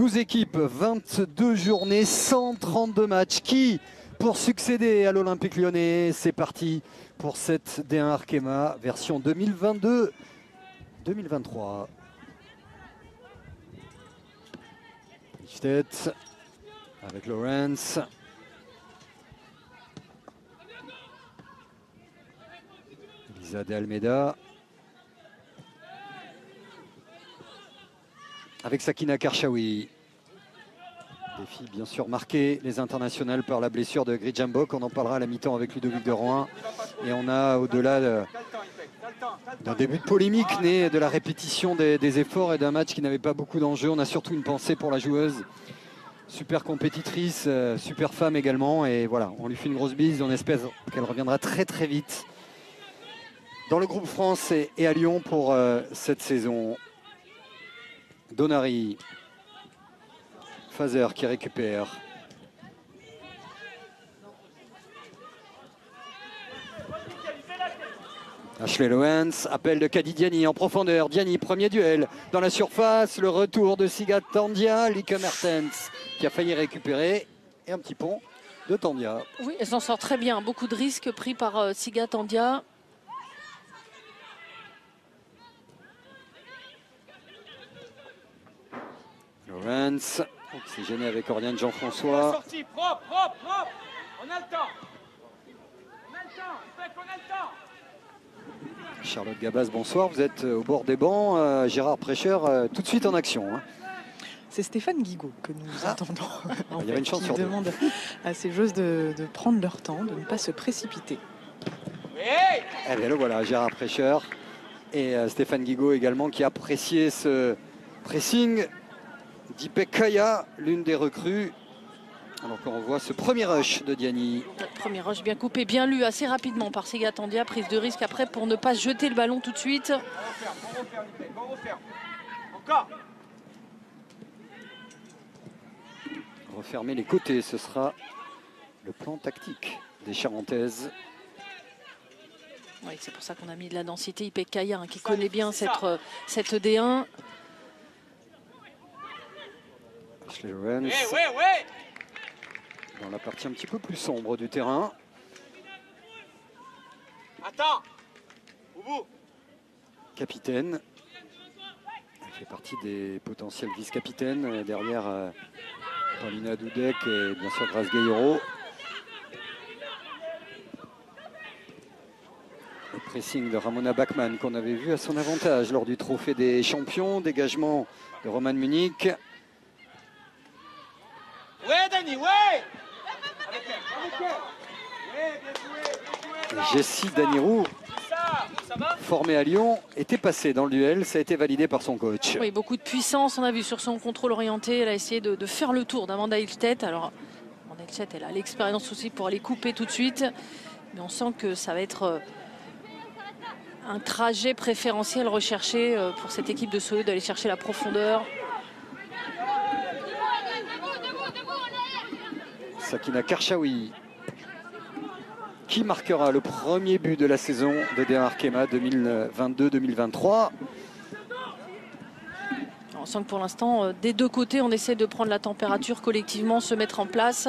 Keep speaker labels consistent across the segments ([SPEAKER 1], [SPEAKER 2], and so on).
[SPEAKER 1] 12 équipes, 22 journées, 132 matchs. Qui pour succéder à l'Olympique Lyonnais? C'est parti pour cette D1 Arkema version 2022-2023. Lichtet avec Lawrence. Elisa de Almeida. Avec Sakina Karchaoui. Défi bien sûr marqué, les internationales, par la blessure de Grijambok. On en parlera à la mi-temps avec Ludovic de Rohan. Et on a, au-delà d'un début de polémique né de la répétition des efforts et d'un match qui n'avait pas beaucoup d'enjeux, on a surtout une pensée pour la joueuse. Super compétitrice, super femme également. Et voilà, on lui fait une grosse bise. On espère qu'elle reviendra très très vite dans le groupe France et à Lyon pour cette saison. Donari, Fazer qui récupère. Ashley Lowens, appel de Kadi Diani en profondeur. Diani, premier duel dans la surface. Le retour de Sigat Tandia, Lieke Mertens qui a failli récupérer. Et un petit pont de Tandia.
[SPEAKER 2] Oui, elle s'en sort très bien. Beaucoup de risques pris par Sigat Tandia.
[SPEAKER 1] Lawrence, qui s'est gêné avec Oriane Jean-François.
[SPEAKER 3] Sortie, propre, propre, propre. On a le temps. On a le temps, il fait qu'on a le temps.
[SPEAKER 1] Charlotte Gabas, bonsoir. Vous êtes au bord des bancs. Gérard Prêcheur, tout de suite en action. Hein.
[SPEAKER 4] C'est Stéphane Guigaud que nous attendons.
[SPEAKER 1] Il y avait une chance
[SPEAKER 4] qui
[SPEAKER 1] sur deux.
[SPEAKER 4] demande à ces joueuses de prendre leur temps, de ne pas se précipiter.
[SPEAKER 3] Hey.
[SPEAKER 1] Eh bien, le voilà, Gérard Prêcheur et Stéphane Guigaud également qui a apprécié ce pressing d'Ipek Kaya, l'une des recrues. Alors qu'on voit ce premier rush de Diani.
[SPEAKER 2] Premier rush bien coupé, bien lu assez rapidement par Sigat Tandia. Prise de risque après pour ne pas jeter le ballon tout de suite.
[SPEAKER 3] On referme, on referme. Encore.
[SPEAKER 1] Refermer les côtés, ce sera le plan tactique des Charentaises.
[SPEAKER 2] Oui, c'est pour ça qu'on a mis de la densité. Ipek Kaya qui connaît bien cette D1.
[SPEAKER 1] Ashley Lawrence.
[SPEAKER 3] Ouais.
[SPEAKER 1] Dans la partie un petit peu plus sombre du terrain.
[SPEAKER 3] Attends. Au bout.
[SPEAKER 1] Capitaine. Elle fait partie des potentiels vice-capitaines. Derrière Paulina Dudek et bien sûr Grace Gayero. Le pressing de Ramona Bachmann qu'on avait vu à son avantage lors du trophée des champions. Dégagement de Roman Munich.
[SPEAKER 3] Ouais, Dani, ouais. Avec elle. Ouais, bien joué.
[SPEAKER 1] Jessie Danirou,
[SPEAKER 3] Ça va.
[SPEAKER 1] formée à Lyon, était passée dans le duel. Ça a été validé par son coach.
[SPEAKER 2] Oui, beaucoup de puissance. On a vu sur son contrôle orienté. Elle a essayé de faire le tour d'Amanda Hilstedt. Alors, Amanda Hilstedt, elle a l'expérience aussi pour aller couper tout de suite. Mais on sent que ça va être un trajet préférentiel recherché pour cette équipe de Soyo, d'aller chercher la profondeur.
[SPEAKER 1] Sakina Karchaoui qui marquera le premier but de la saison de D1 Arkema 2022-2023.
[SPEAKER 2] On sent que pour l'instant, des deux côtés, on essaie de prendre la température collectivement, se mettre en place.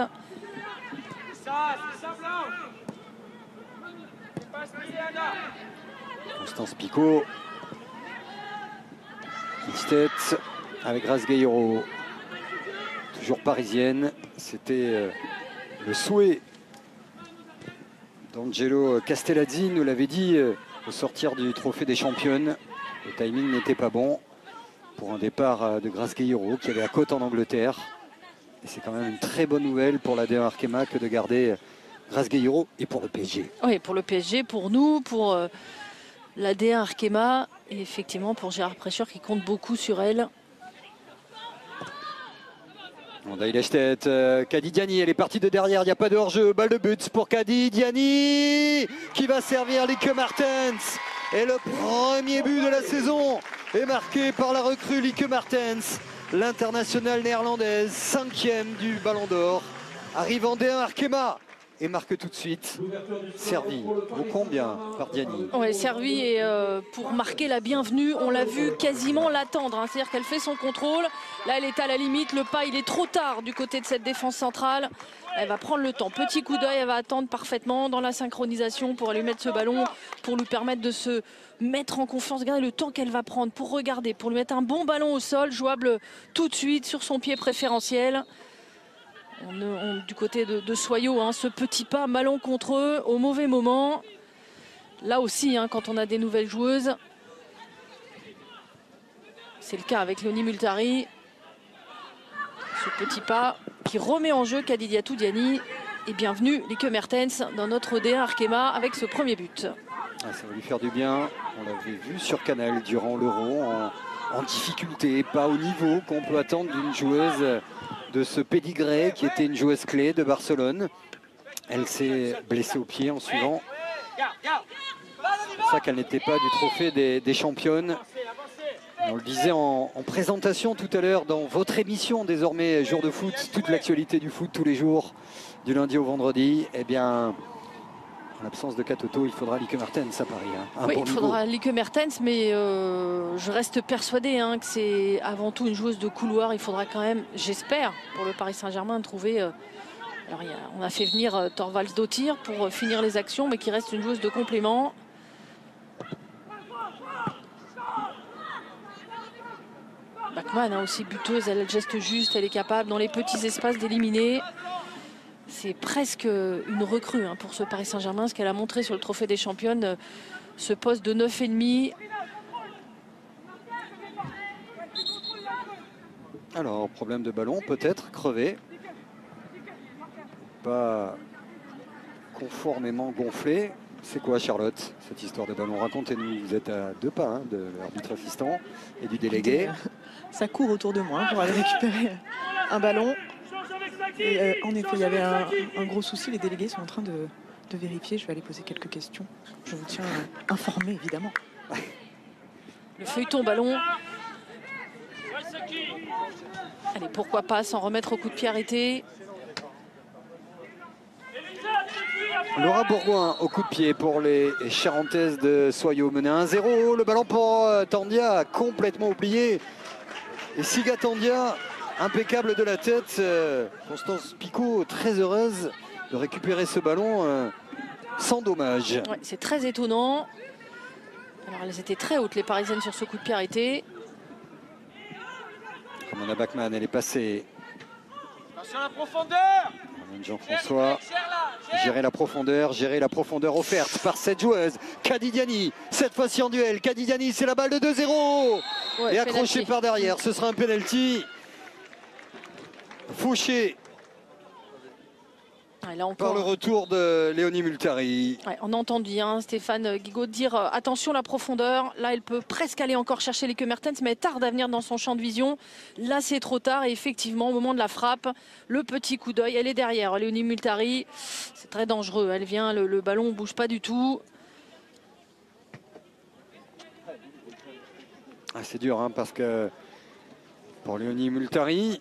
[SPEAKER 3] C'est ça, Blanche. Passe, Diana.
[SPEAKER 1] Constance Picot. Hilstedt avec Grace Gayero. Toujours parisienne. C'était le souhait d'Angelo Castellazzi, nous l'avait dit au sortir du trophée des championnes. Le timing n'était pas bon pour un départ de Grace Gayero qui avait la cote en Angleterre. Et c'est quand même une très bonne nouvelle pour la D1 Arkema que de garder Grace Gayero et pour le PSG.
[SPEAKER 2] Oui, pour le PSG, pour nous, pour la D1 Arkema et effectivement pour Gérard Prêcheur qui compte beaucoup sur elle.
[SPEAKER 1] Monda Hilstedt, Kadi Diani, elle est partie de derrière, il n'y a pas de hors-jeu, balle de but pour Kadi Diani qui va servir Lieke Mertens. Et le premier but de la saison est marqué par la recrue Lieke Mertens, l'internationale néerlandaise, 5e du Ballon d'Or, arrive en D1 Arkema et marque tout de suite. Servi, au combien par Diani.
[SPEAKER 2] Ouais, servi et pour marquer la bienvenue, on l'a vu quasiment l'attendre. Hein. C'est-à-dire qu'elle fait son contrôle. Là, elle est à la limite. Le pas, il est trop tard du côté de cette défense centrale. Elle va prendre le temps. Petit coup d'œil, elle va attendre parfaitement dans la synchronisation pour lui mettre ce ballon, pour lui permettre de se mettre en confiance. Regardez le temps qu'elle va prendre pour regarder, pour lui mettre un bon ballon au sol, jouable tout de suite sur son pied préférentiel. Du côté de Soyaux, hein, ce petit pas malencontreux au mauvais moment. Là aussi, hein, quand on a des nouvelles joueuses, c'est le cas avec Léonie Multari. Ce petit pas qui remet en jeu Kadidiatou Diani. Et bienvenue Lieke Mertens dans notre D1 Arkema avec ce premier but.
[SPEAKER 1] Ah, ça va lui faire du bien. On l'avait vu sur Canal durant l'Euro en difficulté, pas au niveau qu'on peut attendre d'une joueuse de ce pédigré qui était une joueuse clé de Barcelone. Elle s'est blessée au pied en suivant. C'est pour ça qu'elle n'était pas du trophée des championnes. On le disait en présentation tout à l'heure dans votre émission désormais Jour de foot, toute l'actualité du foot tous les jours du lundi au vendredi. Eh bien, en l'absence de Katoto, il faudra Lieke Mertens à Paris. Hein.
[SPEAKER 2] Oui, il faudra Lieke Mertens, mais je reste persuadée hein, que c'est avant tout une joueuse de couloir. Il faudra quand même, j'espère, pour le Paris Saint-Germain, trouver... alors, on a fait venir Thorvaldsdottir pour finir les actions, mais qui reste une joueuse de complément. Bachmann hein, aussi buteuse, elle a le geste juste, elle est capable dans les petits espaces d'éliminer. C'est presque une recrue hein, pour ce Paris Saint-Germain, ce qu'elle a montré sur le trophée des championnes, ce poste de 9,5.
[SPEAKER 1] Alors, problème de ballon, peut-être crevé. Pas conformément gonflé. C'est quoi Charlotte, cette histoire de ballon? Racontez-nous, vous êtes à 2 pas hein, de l'arbitre assistant et du délégué.
[SPEAKER 4] Ça court autour de moi pour aller récupérer un ballon. Et en effet, il y avait un gros souci. Les délégués sont en train de vérifier. Je vais aller poser quelques questions. Je vous tiens informé, évidemment.
[SPEAKER 2] Le feuilleton ballon. Allez, pourquoi pas s'en remettre au coup de pied arrêté.
[SPEAKER 1] Laura Bourgoin au coup de pied pour les Charentaises de Soyaux, mené 1-0. Le ballon pour Tandia, complètement oublié. Et Siga Tandia, impeccable de la tête. Constance Picot, très heureuse de récupérer ce ballon sans dommage.
[SPEAKER 2] Ouais, c'est très étonnant. Alors elles étaient très hautes les Parisiennes sur ce coup de pied arrêté.
[SPEAKER 1] Ramona Bachmann, elle est passée.
[SPEAKER 3] Attention à la profondeur.
[SPEAKER 1] Jean-François, gérer la profondeur offerte par cette joueuse. Kadidiani, cette fois-ci en duel. Kadidiani, c'est la balle de 2-0.
[SPEAKER 2] Ouais,
[SPEAKER 1] et accroché
[SPEAKER 2] penalty.
[SPEAKER 1] par derrière, ce sera un penalty. Fauché
[SPEAKER 2] Ouais, là
[SPEAKER 1] par
[SPEAKER 2] encore,
[SPEAKER 1] le retour de Léonie Multari.
[SPEAKER 2] ouais, on a entendu hein, Stéphane Guigaud dire attention la profondeur. Là, elle peut presque aller encore chercher Lieke Mertens, mais elle tarde à venir dans son champ de vision. Là, c'est trop tard. Et effectivement, au moment de la frappe, le petit coup d'œil, elle est derrière. Léonie Multari, c'est très dangereux. Elle vient, le ballon ne bouge pas du tout.
[SPEAKER 1] Ah, c'est dur hein, parce que pour Léonie Multari,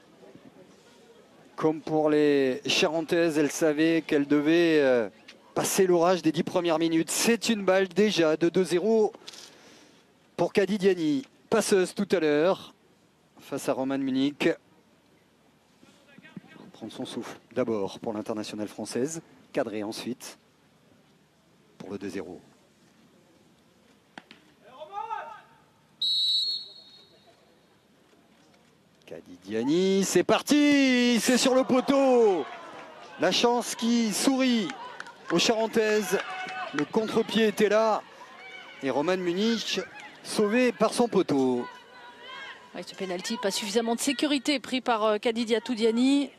[SPEAKER 1] comme pour les Charentaises, elle savait qu'elle devait passer l'orage des 10 premières minutes. C'est une balle déjà de 2-0 pour Kadidiani. Passeuse tout à l'heure face à Romane Munich. Prendre son souffle d'abord pour l'internationale française. Cadré ensuite pour le 2-0. Kadidiani, c'est parti, c'est sur le poteau. La chance qui sourit aux Charentaises. Le contre-pied était là. Et Romane Munich sauvé par son poteau.
[SPEAKER 2] Ouais, ce penalty, pas suffisamment de sécurité pris par Kadidiatou Diani.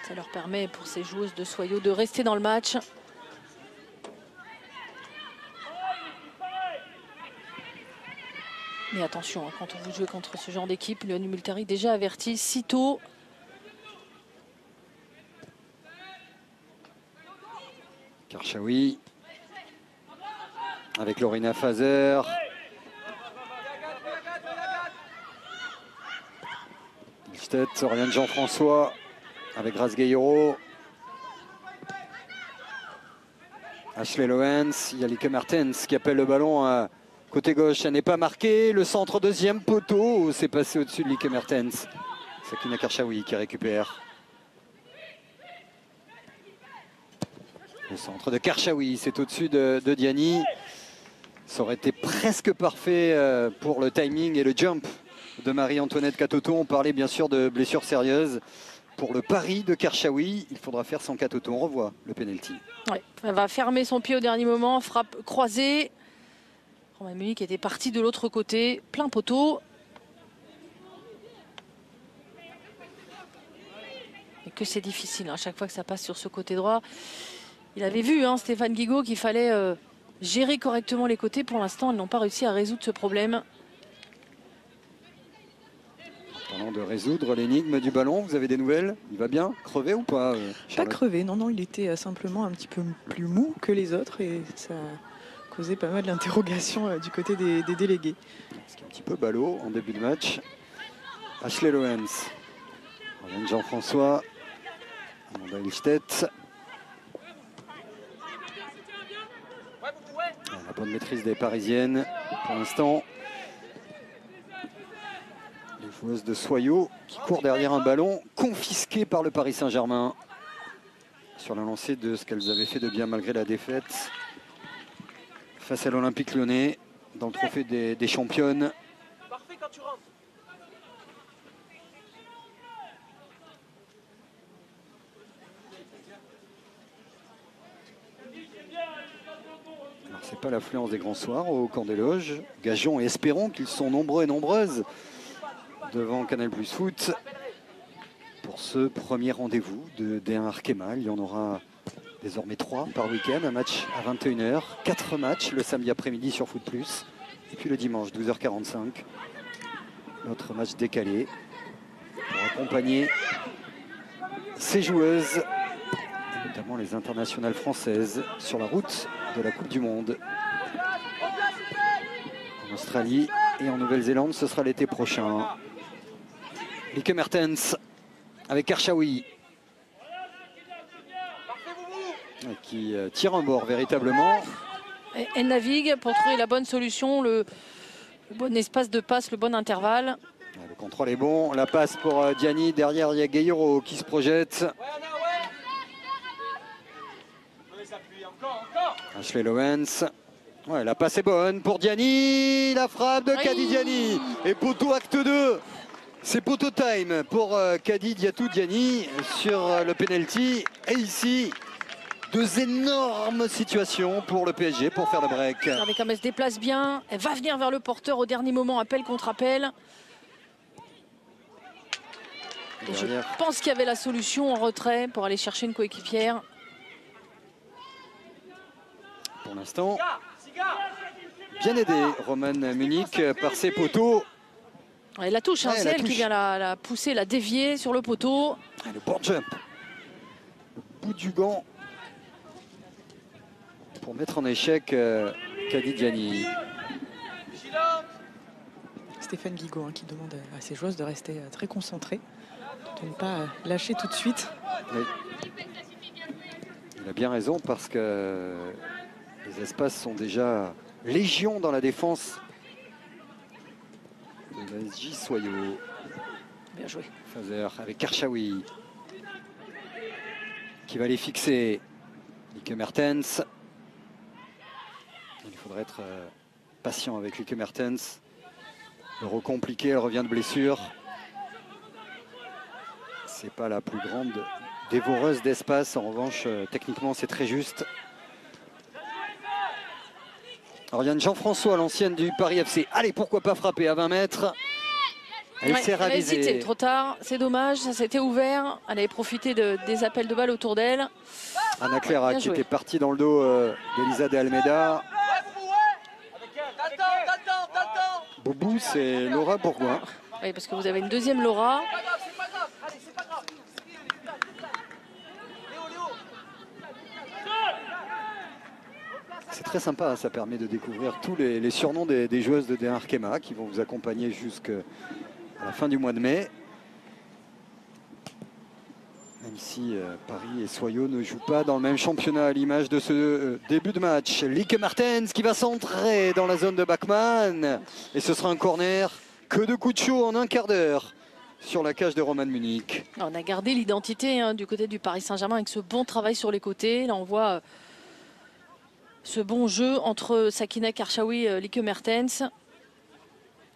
[SPEAKER 2] Ça leur permet pour ces joueuses de Soyaux de rester dans le match. Mais attention, hein, quand on vous joue contre ce genre d'équipe, Léonie Multari déjà averti si tôt.
[SPEAKER 1] Karchaoui avec Lorina Fazer. Ilstedt, Oriane Jean-François. avec Grace Gayoro. Ashley Lorenz, il y a Lieke Mertens qui appelle le ballon à côté gauche. Ça n'est pas marqué. Le centre deuxième poteau. C'est passé au-dessus de Lieke Mertens. Sakina Karchaoui qui récupère. Le centre de Karchaoui, c'est au-dessus de Diani. Ça aurait été presque parfait pour le timing et le jump de Marie-Antoinette Katoto. On parlait bien sûr de blessures sérieuses. Pour le pari de Karchaoui, il faudra faire sans Katoto. On revoit le penalty.
[SPEAKER 2] Ouais, elle va fermer son pied au dernier moment, frappe croisée. Romain Munich était parti de l'autre côté, plein poteau. Et que c'est difficile, à chaque fois que ça passe sur ce côté droit. Il avait vu, Stéphane Guigaud, qu'il fallait gérer correctement les côtés. Pour l'instant, ils n'ont pas réussi à résoudre ce problème.
[SPEAKER 1] En parlant de résoudre l'énigme du ballon, vous avez des nouvelles? Il va bien? Crevé ou pas,
[SPEAKER 4] Pas
[SPEAKER 1] Charlotte?
[SPEAKER 4] crevé, non, il était simplement un petit peu plus mou que les autres et ça a causé pas mal d'interrogations du côté des délégués.
[SPEAKER 1] C'est un petit peu ballot en début de match. Ashley Lorenz, Jean-François, Amanda Ilstedt. La bonne maîtrise des Parisiennes pour l'instant. Les joueuses de Soyaux qui courent derrière un ballon confisqué par le Paris Saint-Germain sur la lancée de ce qu'elles avaient fait de bien malgré la défaite face à l'Olympique Lyonnais dans le trophée des championnes.
[SPEAKER 3] Parfait quand tu rentres.
[SPEAKER 1] C'est pas l'affluence des grands soirs au camp des loges. Gageons et espérons qu'ils sont nombreux et nombreuses devant Canal Plus Foot pour ce premier rendez-vous de D1 Arkema. Il y en aura désormais 3 par week-end, un match à 21 h, 4 matchs le samedi après-midi sur Foot Plus, et puis le dimanche 12 h 45, notre match décalé pour accompagner ces joueuses, et notamment les internationales françaises, sur la route de la Coupe du Monde en Australie et en Nouvelle-Zélande. Ce sera l'été prochain. Lieke Mertens avec Karchaoui qui tire un bord véritablement.
[SPEAKER 2] Et elle navigue pour trouver la bonne solution, le bon espace de passe, le bon intervalle.
[SPEAKER 1] Le contrôle est bon, la passe pour Diani, derrière il y a Gayoro qui se projette. Ashley Lorenz. Ouais, la passe est bonne pour Diani, la frappe de Kadi Diani. Et poteau acte 2. C'est poteau time pour Kadi Diatou Diani sur le penalty. Et ici, deux énormes situations pour le PSG pour faire le break.
[SPEAKER 2] Regardez comme elle se déplace bien. Elle va venir vers le porteur au dernier moment, appel contre appel. Et je pense qu'il y avait la solution en retrait pour aller chercher une coéquipière.
[SPEAKER 1] Pour l'instant, bien aidé Romain Munich par ses poteaux.
[SPEAKER 2] Et la touche, c'est elle qui vient la pousser, la dévier sur le poteau.
[SPEAKER 1] Et le board jump. Le bout du gant pour mettre en échec Kadi Diani.
[SPEAKER 4] Stéphane Guigaud qui demande à ses joueuses de rester très concentrées, de ne pas lâcher tout de suite.
[SPEAKER 1] Oui. Il a bien raison parce que les espaces sont déjà légion dans la défense de l'ASJ Soyaux.
[SPEAKER 2] Bien joué.
[SPEAKER 1] Fazer avec Karchaoui qui va les fixer. Lieke Mertens. Il faudrait être patient avec Lieke Mertens. Euro compliqué, elle revient de blessure. C'est pas la plus grande dévoreuse d'espace. En revanche, techniquement, c'est très juste. Oriane Jean-François, l'ancienne du Paris FC. Allez, pourquoi pas frapper à 20 mètres. Elle s'est ravisée.
[SPEAKER 2] Elle a hésité, trop tard, c'est dommage, ça s'était ouvert. Elle avait profité des appels de balles autour d'elle.
[SPEAKER 1] Anna Clara qui était partie dans le dos d'Elisa de Almeida. Boubou, c'est Laura Bourgoin.
[SPEAKER 2] Oui, parce que vous avez une deuxième Laura.
[SPEAKER 1] C'est très sympa, ça permet de découvrir tous les surnoms des joueuses de D1 Arkema qui vont vous accompagner jusqu'à la fin du mois de mai. Même si Paris et Soyaux ne jouent pas dans le même championnat à l'image de ce début de match. Lieke Martens qui va centrer dans la zone de Bachmann. Et ce sera un corner. Que de coups de chaud en un quart d'heure sur la cage de Roman Munich.
[SPEAKER 2] On a gardé l'identité du côté du Paris Saint-Germain avec ce bon travail sur les côtés. Là, on voit ce bon jeu entre Sakina Karchaoui et Lieke Mertens.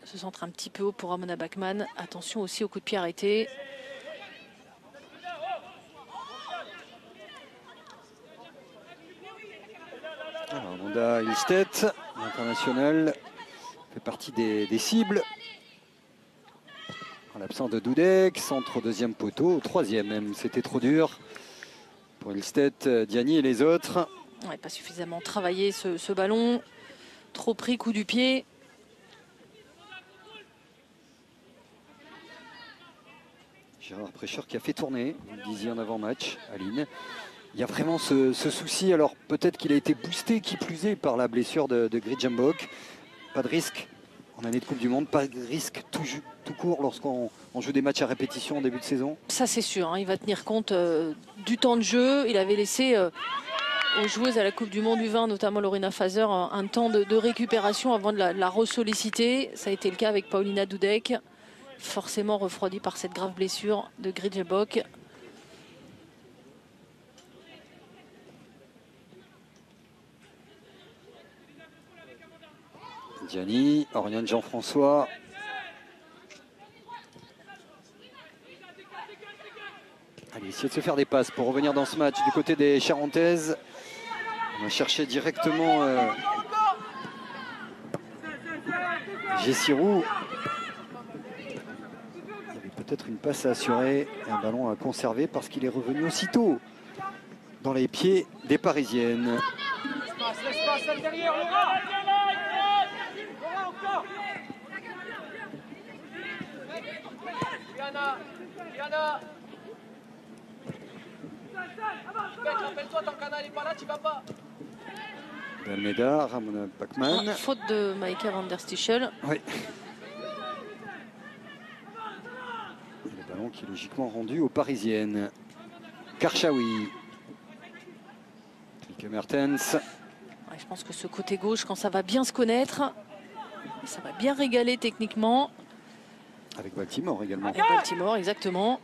[SPEAKER 2] Ce centre un petit peu haut pour Ramona Bachmann. Attention aussi au coup de pied arrêté.
[SPEAKER 1] Alors, Amanda Ilstedt, l'international, fait partie des cibles. En l'absence de Dudek, centre au deuxième poteau, au troisième même. C'était trop dur pour Ilstedt, Diani et les autres.
[SPEAKER 2] Ouais, pas suffisamment travaillé ce ballon. Trop pris, coup du pied.
[SPEAKER 1] Gérard Prêcheur qui a fait tourner, vous le disiez en avant-match, Aline. Il y a vraiment ce souci, alors peut-être qu'il a été boosté, qui plus est, par la blessure de Grijambok. Pas de risque en année de Coupe du Monde, pas de risque tout court lorsqu'on joue des matchs à répétition en début de saison.
[SPEAKER 2] Ça c'est sûr, il va tenir compte du temps de jeu. Il avait laissé aux joueuses à la Coupe du Monde U20, notamment Lorena Fazer, un temps de récupération avant de la ressolliciter. Ça a été le cas avec Paulina Dudek, forcément refroidie par cette grave blessure de Grijambok.
[SPEAKER 1] Diani, Oriane Jean-François. Allez, essayer de se faire des passes pour revenir dans ce match du côté des Charentaises. On va chercher directement Jessirou. Il y avait peut-être une passe à assurer et un ballon à conserver parce qu'il est revenu aussitôt dans les pieds des Parisiennes.
[SPEAKER 3] L'espace, celle derrière, Laura. Laura, encore. Diana. Rappelle-toi, ton canal n'est pas là, tu vas pas.
[SPEAKER 1] Almeida, Ramona Bachmann.
[SPEAKER 2] Faute de Maïka van der Stichel.
[SPEAKER 1] Oui. Et le ballon qui est logiquement rendu aux Parisiennes. Karchaoui. Lieke Mertens.
[SPEAKER 2] Ouais, je pense que ce côté gauche, quand ça va bien se connaître, ça va bien régaler techniquement.
[SPEAKER 1] Avec Baltimore également.
[SPEAKER 2] Avec Baltimore, exactement.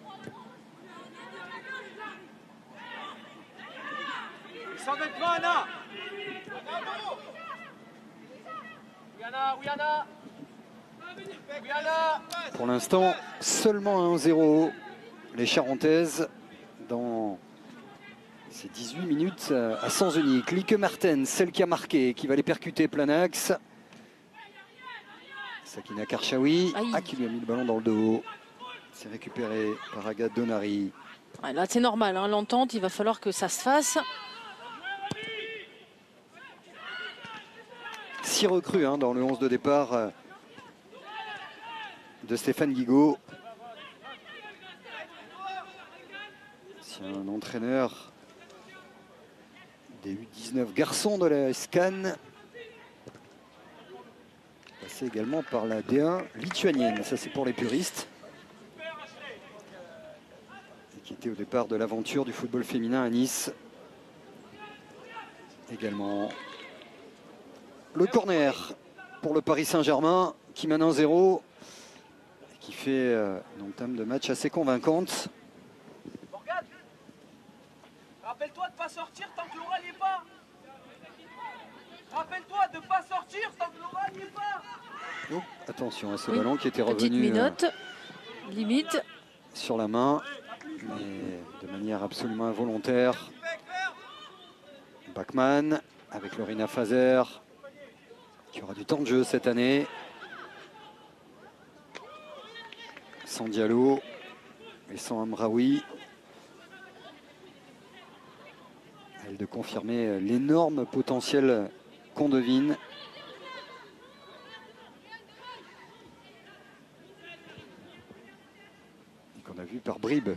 [SPEAKER 3] Ils sont devant, Anna. Wiana.
[SPEAKER 1] Pour l'instant, seulement 1-0. Les Charentaises dans ces 18 minutes à sens unique. Lieke Mertens, celle qui a marqué, qui va les percuter plein axe. Sakina Karchaoui, qui lui a mis le ballon dans le dos. C'est récupéré par Agathe Donari.
[SPEAKER 2] Ouais, là, c'est normal, l'entente, il va falloir que ça se fasse.
[SPEAKER 1] 6 recrues dans le 11 de départ de Stéphane Guigaud. C'est un entraîneur des U19 garçons de la SCAN. Passé également par la D1 lituanienne. Ça, c'est pour les puristes. Et qui était au départ de l'aventure du football féminin à Nice. Également le corner pour le Paris Saint-Germain qui mène 1-0 et qui fait une entame de match assez convaincante.
[SPEAKER 3] Morgane, rappelle-toi de ne pas sortir tant que Laura n'y est pas. Rappelle-toi de ne pas sortir tant que Laura n'y est pas.
[SPEAKER 1] Oh, attention à ce ballon qui était
[SPEAKER 2] Petite
[SPEAKER 1] revenu
[SPEAKER 2] minote, limite.
[SPEAKER 1] sur la main, mais de manière absolument involontaire. Bachmann avec Lorena Fazer qui aura du temps de jeu cette année. Sans Diallo et sans Amraoui. Elle de confirmer l'énorme potentiel qu'on devine. Et qu'on a vu par bribes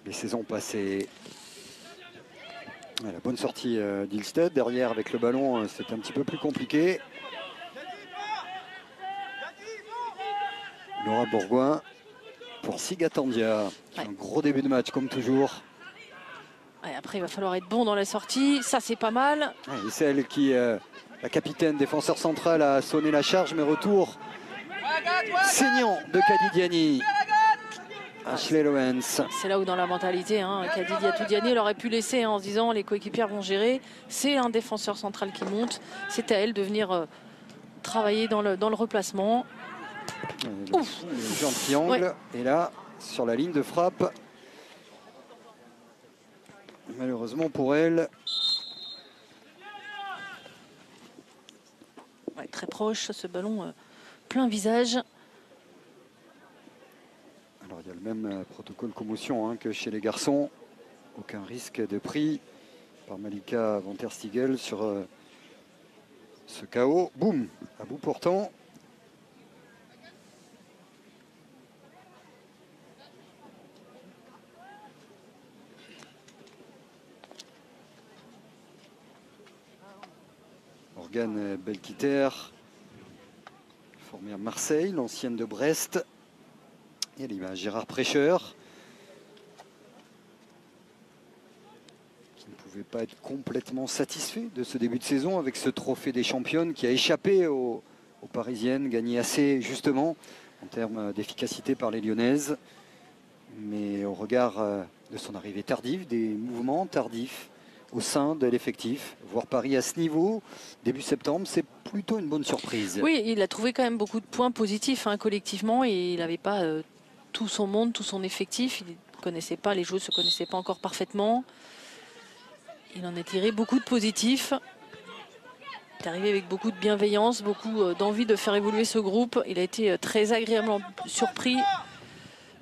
[SPEAKER 1] les saisons passées. La bonne sortie d'Ilstedt. Derrière, avec le ballon, c'est un petit peu plus compliqué. Laura Bourgoin. pour Sigatandia.
[SPEAKER 2] Ouais.
[SPEAKER 1] Un gros début de match comme toujours.
[SPEAKER 2] Ouais, après, il va falloir être bon dans la sortie. Ça, c'est pas mal.
[SPEAKER 1] Ouais, et celle qui, la capitaine défenseur central, a sonné la charge, mais retour saignant de Kadidiani. Ashley Lowens.
[SPEAKER 2] C'est là où dans la mentalité, hein, Kadidi Atoudiani, elle aurait pu laisser, hein, en se disant les coéquipières vont gérer. C'est un défenseur central qui monte. C'est à elle de venir travailler dans le replacement.
[SPEAKER 1] Le jeu en triangle.
[SPEAKER 2] Ouais.
[SPEAKER 1] Et là, sur la ligne de frappe, malheureusement pour elle.
[SPEAKER 2] Ouais, très proche, ce ballon plein visage.
[SPEAKER 1] Alors il y a le même protocole commotion, hein, que chez les garçons. Aucun risque de pris par Malika Van der Stiegel sur ce KO. Boum, à bout portant. Morgane Belkiter, formée à Marseille, l'ancienne de Brest. Et l'image Gérard Prêcheur, qui ne pouvait pas être complètement satisfait de ce début de saison avec ce trophée des championnes qui a échappé aux Parisiennes, gagné assez justement en termes d'efficacité par les Lyonnaises. Mais au regard de son arrivée tardive, des mouvements tardifs au sein de l'effectif, voir Paris à ce niveau, début septembre, c'est plutôt une bonne surprise.
[SPEAKER 2] Oui, il a trouvé quand même beaucoup de points positifs, hein, collectivement, et il n'avait pas tout son monde, tout son effectif. Il ne connaissait pas, les joueurs ne se connaissaient pas encore parfaitement. Il en a tiré beaucoup de positifs. Il est arrivé avec beaucoup de bienveillance, beaucoup d'envie de faire évoluer ce groupe. Il a été très agréablement surpris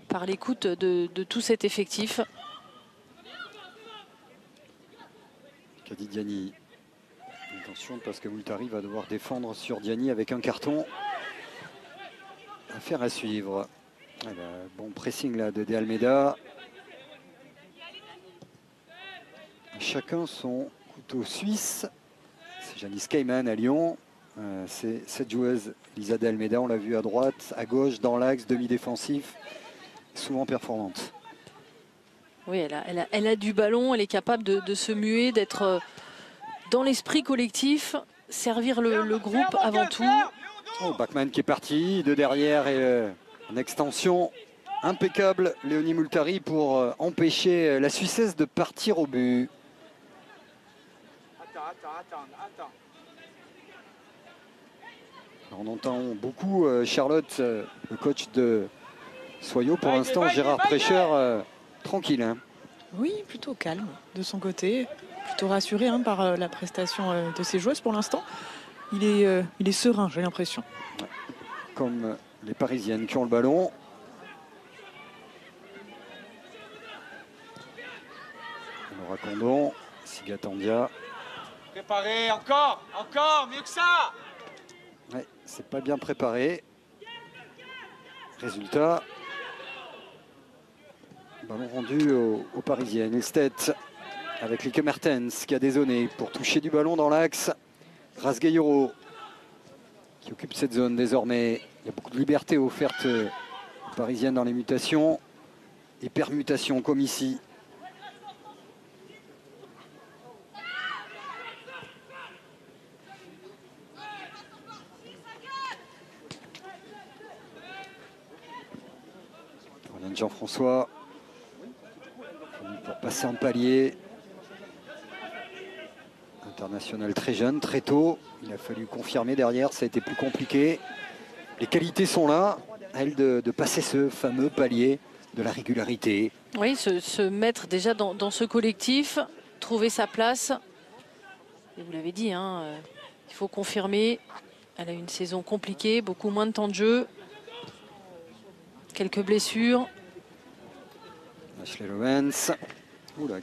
[SPEAKER 2] par l'écoute de tout cet effectif.
[SPEAKER 1] Kadidiani. Attention parce que Moultari va devoir défendre sur Diani avec un carton. Affaire à suivre. Bon pressing là de De Almeida. Chacun son couteau suisse. C'est Janice Cayman à Lyon. C'est cette joueuse, Lisa De Almeida, on l'a vu à droite, à gauche, dans l'axe, demi-défensif. Souvent performante.
[SPEAKER 2] Oui, elle a du ballon, elle est capable de se muer, d'être dans l'esprit collectif, servir le groupe avant tout.
[SPEAKER 1] Oh, Bachmann qui est parti de derrière et en extension impeccable, Léonie Moultari pour empêcher la Suissesse de partir au but.
[SPEAKER 3] Attends.
[SPEAKER 1] Alors, on entend beaucoup Charlotte, le coach de Soyaux. Pour l'instant, Gérard Prêcheur, tranquille. Hein.
[SPEAKER 4] Oui, plutôt calme de son côté, plutôt rassuré, hein, par la prestation de ses joueuses pour l'instant. Il est serein, j'ai l'impression.
[SPEAKER 1] Ouais. Comme les Parisiennes qui ont le ballon. Laura Condon, Sigatandia.
[SPEAKER 3] Préparé, encore, mieux que ça.
[SPEAKER 1] Ouais, c'est pas bien préparé. Résultat. Ballon rendu aux Parisiennes. Ilstedt avec Lieke Mertens qui a dézonné pour toucher du ballon dans l'axe. Rasgueiro qui occupe cette zone désormais. Il y a beaucoup de liberté offerte aux Parisiennes dans les mutations et permutations comme ici. Voilà Jean-François pour passer un palier. International très jeune, très tôt. Il a fallu confirmer derrière, ça a été plus compliqué. Les qualités sont là, à elle de passer ce fameux palier de la régularité.
[SPEAKER 2] Oui, se mettre déjà dans ce collectif, trouver sa place. Et vous l'avez dit, hein, il faut confirmer. Elle a une saison compliquée, beaucoup moins de temps de jeu. Quelques blessures.
[SPEAKER 1] Ashley Lowens,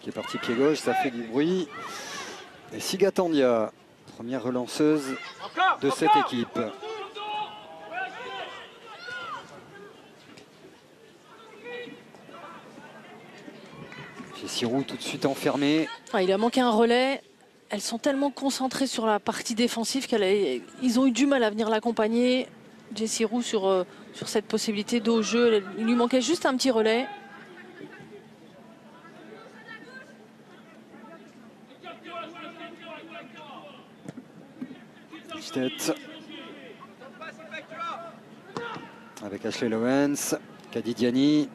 [SPEAKER 1] qui est parti pied gauche, ça fait du bruit. Et Sigatandia, première relanceuse de cette équipe. Jessie Roux tout de suite enfermé.
[SPEAKER 2] Ah, il a manqué un relais. Elles sont tellement concentrées sur la partie défensive qu'ils ont eu du mal à venir l'accompagner. Jessie Roux sur cette possibilité d'eau au jeu. Il lui manquait juste un petit relais.
[SPEAKER 1] Tête avec Ashley Lowens, Kadidiani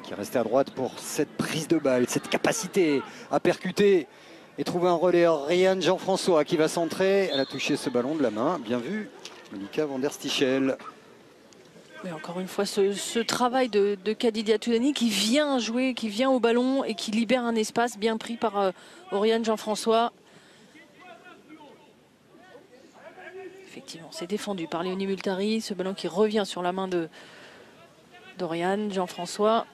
[SPEAKER 1] qui est resté à droite pour cette prise de balle, cette capacité à percuter et trouver un relais. Ryan Jean-François qui va centrer. Elle a touché ce ballon de la main. Bien vu, Monika van der Stichel.
[SPEAKER 2] Mais encore une fois, ce travail de Kadidiani qui vient jouer, qui vient au ballon et qui libère un espace bien pris par Oriane Jean-François. Effectivement, c'est défendu par Léonie Multari. Ce ballon qui revient sur la main d'Oriane Jean-François.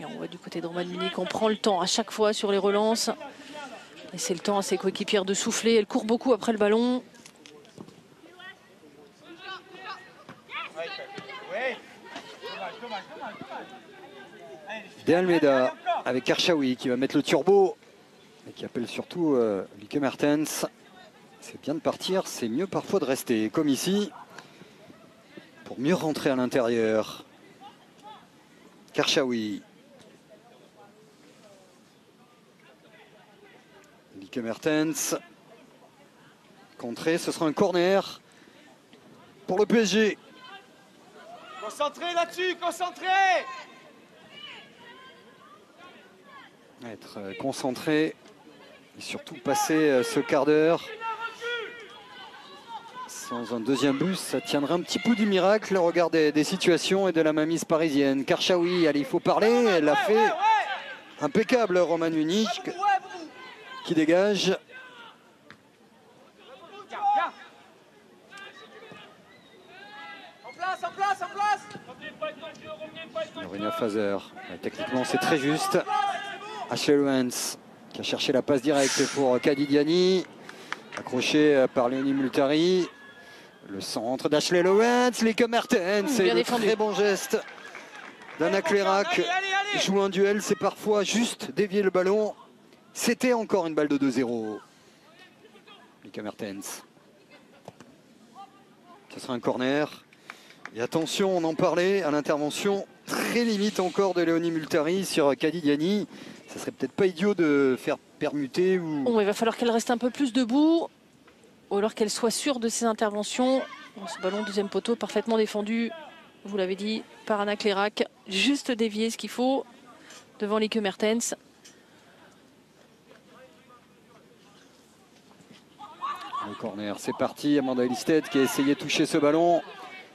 [SPEAKER 2] Et on voit du côté de Roman Munier qu'on prend le temps à chaque fois sur les relances. Et c'est le temps à ses coéquipières de souffler. Elle court beaucoup après le ballon.
[SPEAKER 1] De Almeida avec Karchaoui qui va mettre le turbo et qui appelle surtout Lieke Mertens. C'est bien de partir, c'est mieux parfois de rester, comme ici, pour mieux rentrer à l'intérieur. Karchaoui. Lieke Mertens. Contré, ce sera un corner pour le PSG.
[SPEAKER 3] Concentré là-dessus, concentré.
[SPEAKER 1] Être concentré et surtout passer ce quart d'heure sans un deuxième but, ça tiendrait un petit peu du miracle au regard des situations et de la mainmise parisienne. Karchaoui, allez, il faut parler, elle l'a fait. Impeccable, Roman Munier qui dégage.
[SPEAKER 3] En place.
[SPEAKER 1] Lorena Fazer, techniquement c'est très juste. Ashley Lowens qui a cherché la passe directe pour Kadidiani, accroché par Léonie Multari. Le centre d'Ashley Lowens, Lieke Mertens, c'est le très bon geste d'Anna Clérac. Joue un duel, c'est parfois juste dévier le ballon. C'était encore une balle de 2-0. Lieke Mertens. Ce sera un corner. Et attention, on en parlait à l'intervention très limite encore de Léonie Multari sur Kadidiani. Ça serait peut-être pas idiot de faire permuter ou...
[SPEAKER 2] Bon, il va falloir qu'elle reste un peu plus debout ou alors qu'elle soit sûre de ses interventions. Bon, ce ballon deuxième poteau parfaitement défendu, vous l'avez dit, par Anna Clérac. Juste dévier ce qu'il faut devant Lieke Mertens.
[SPEAKER 1] Le corner, c'est parti. Amanda Ellisted qui a essayé de toucher ce ballon.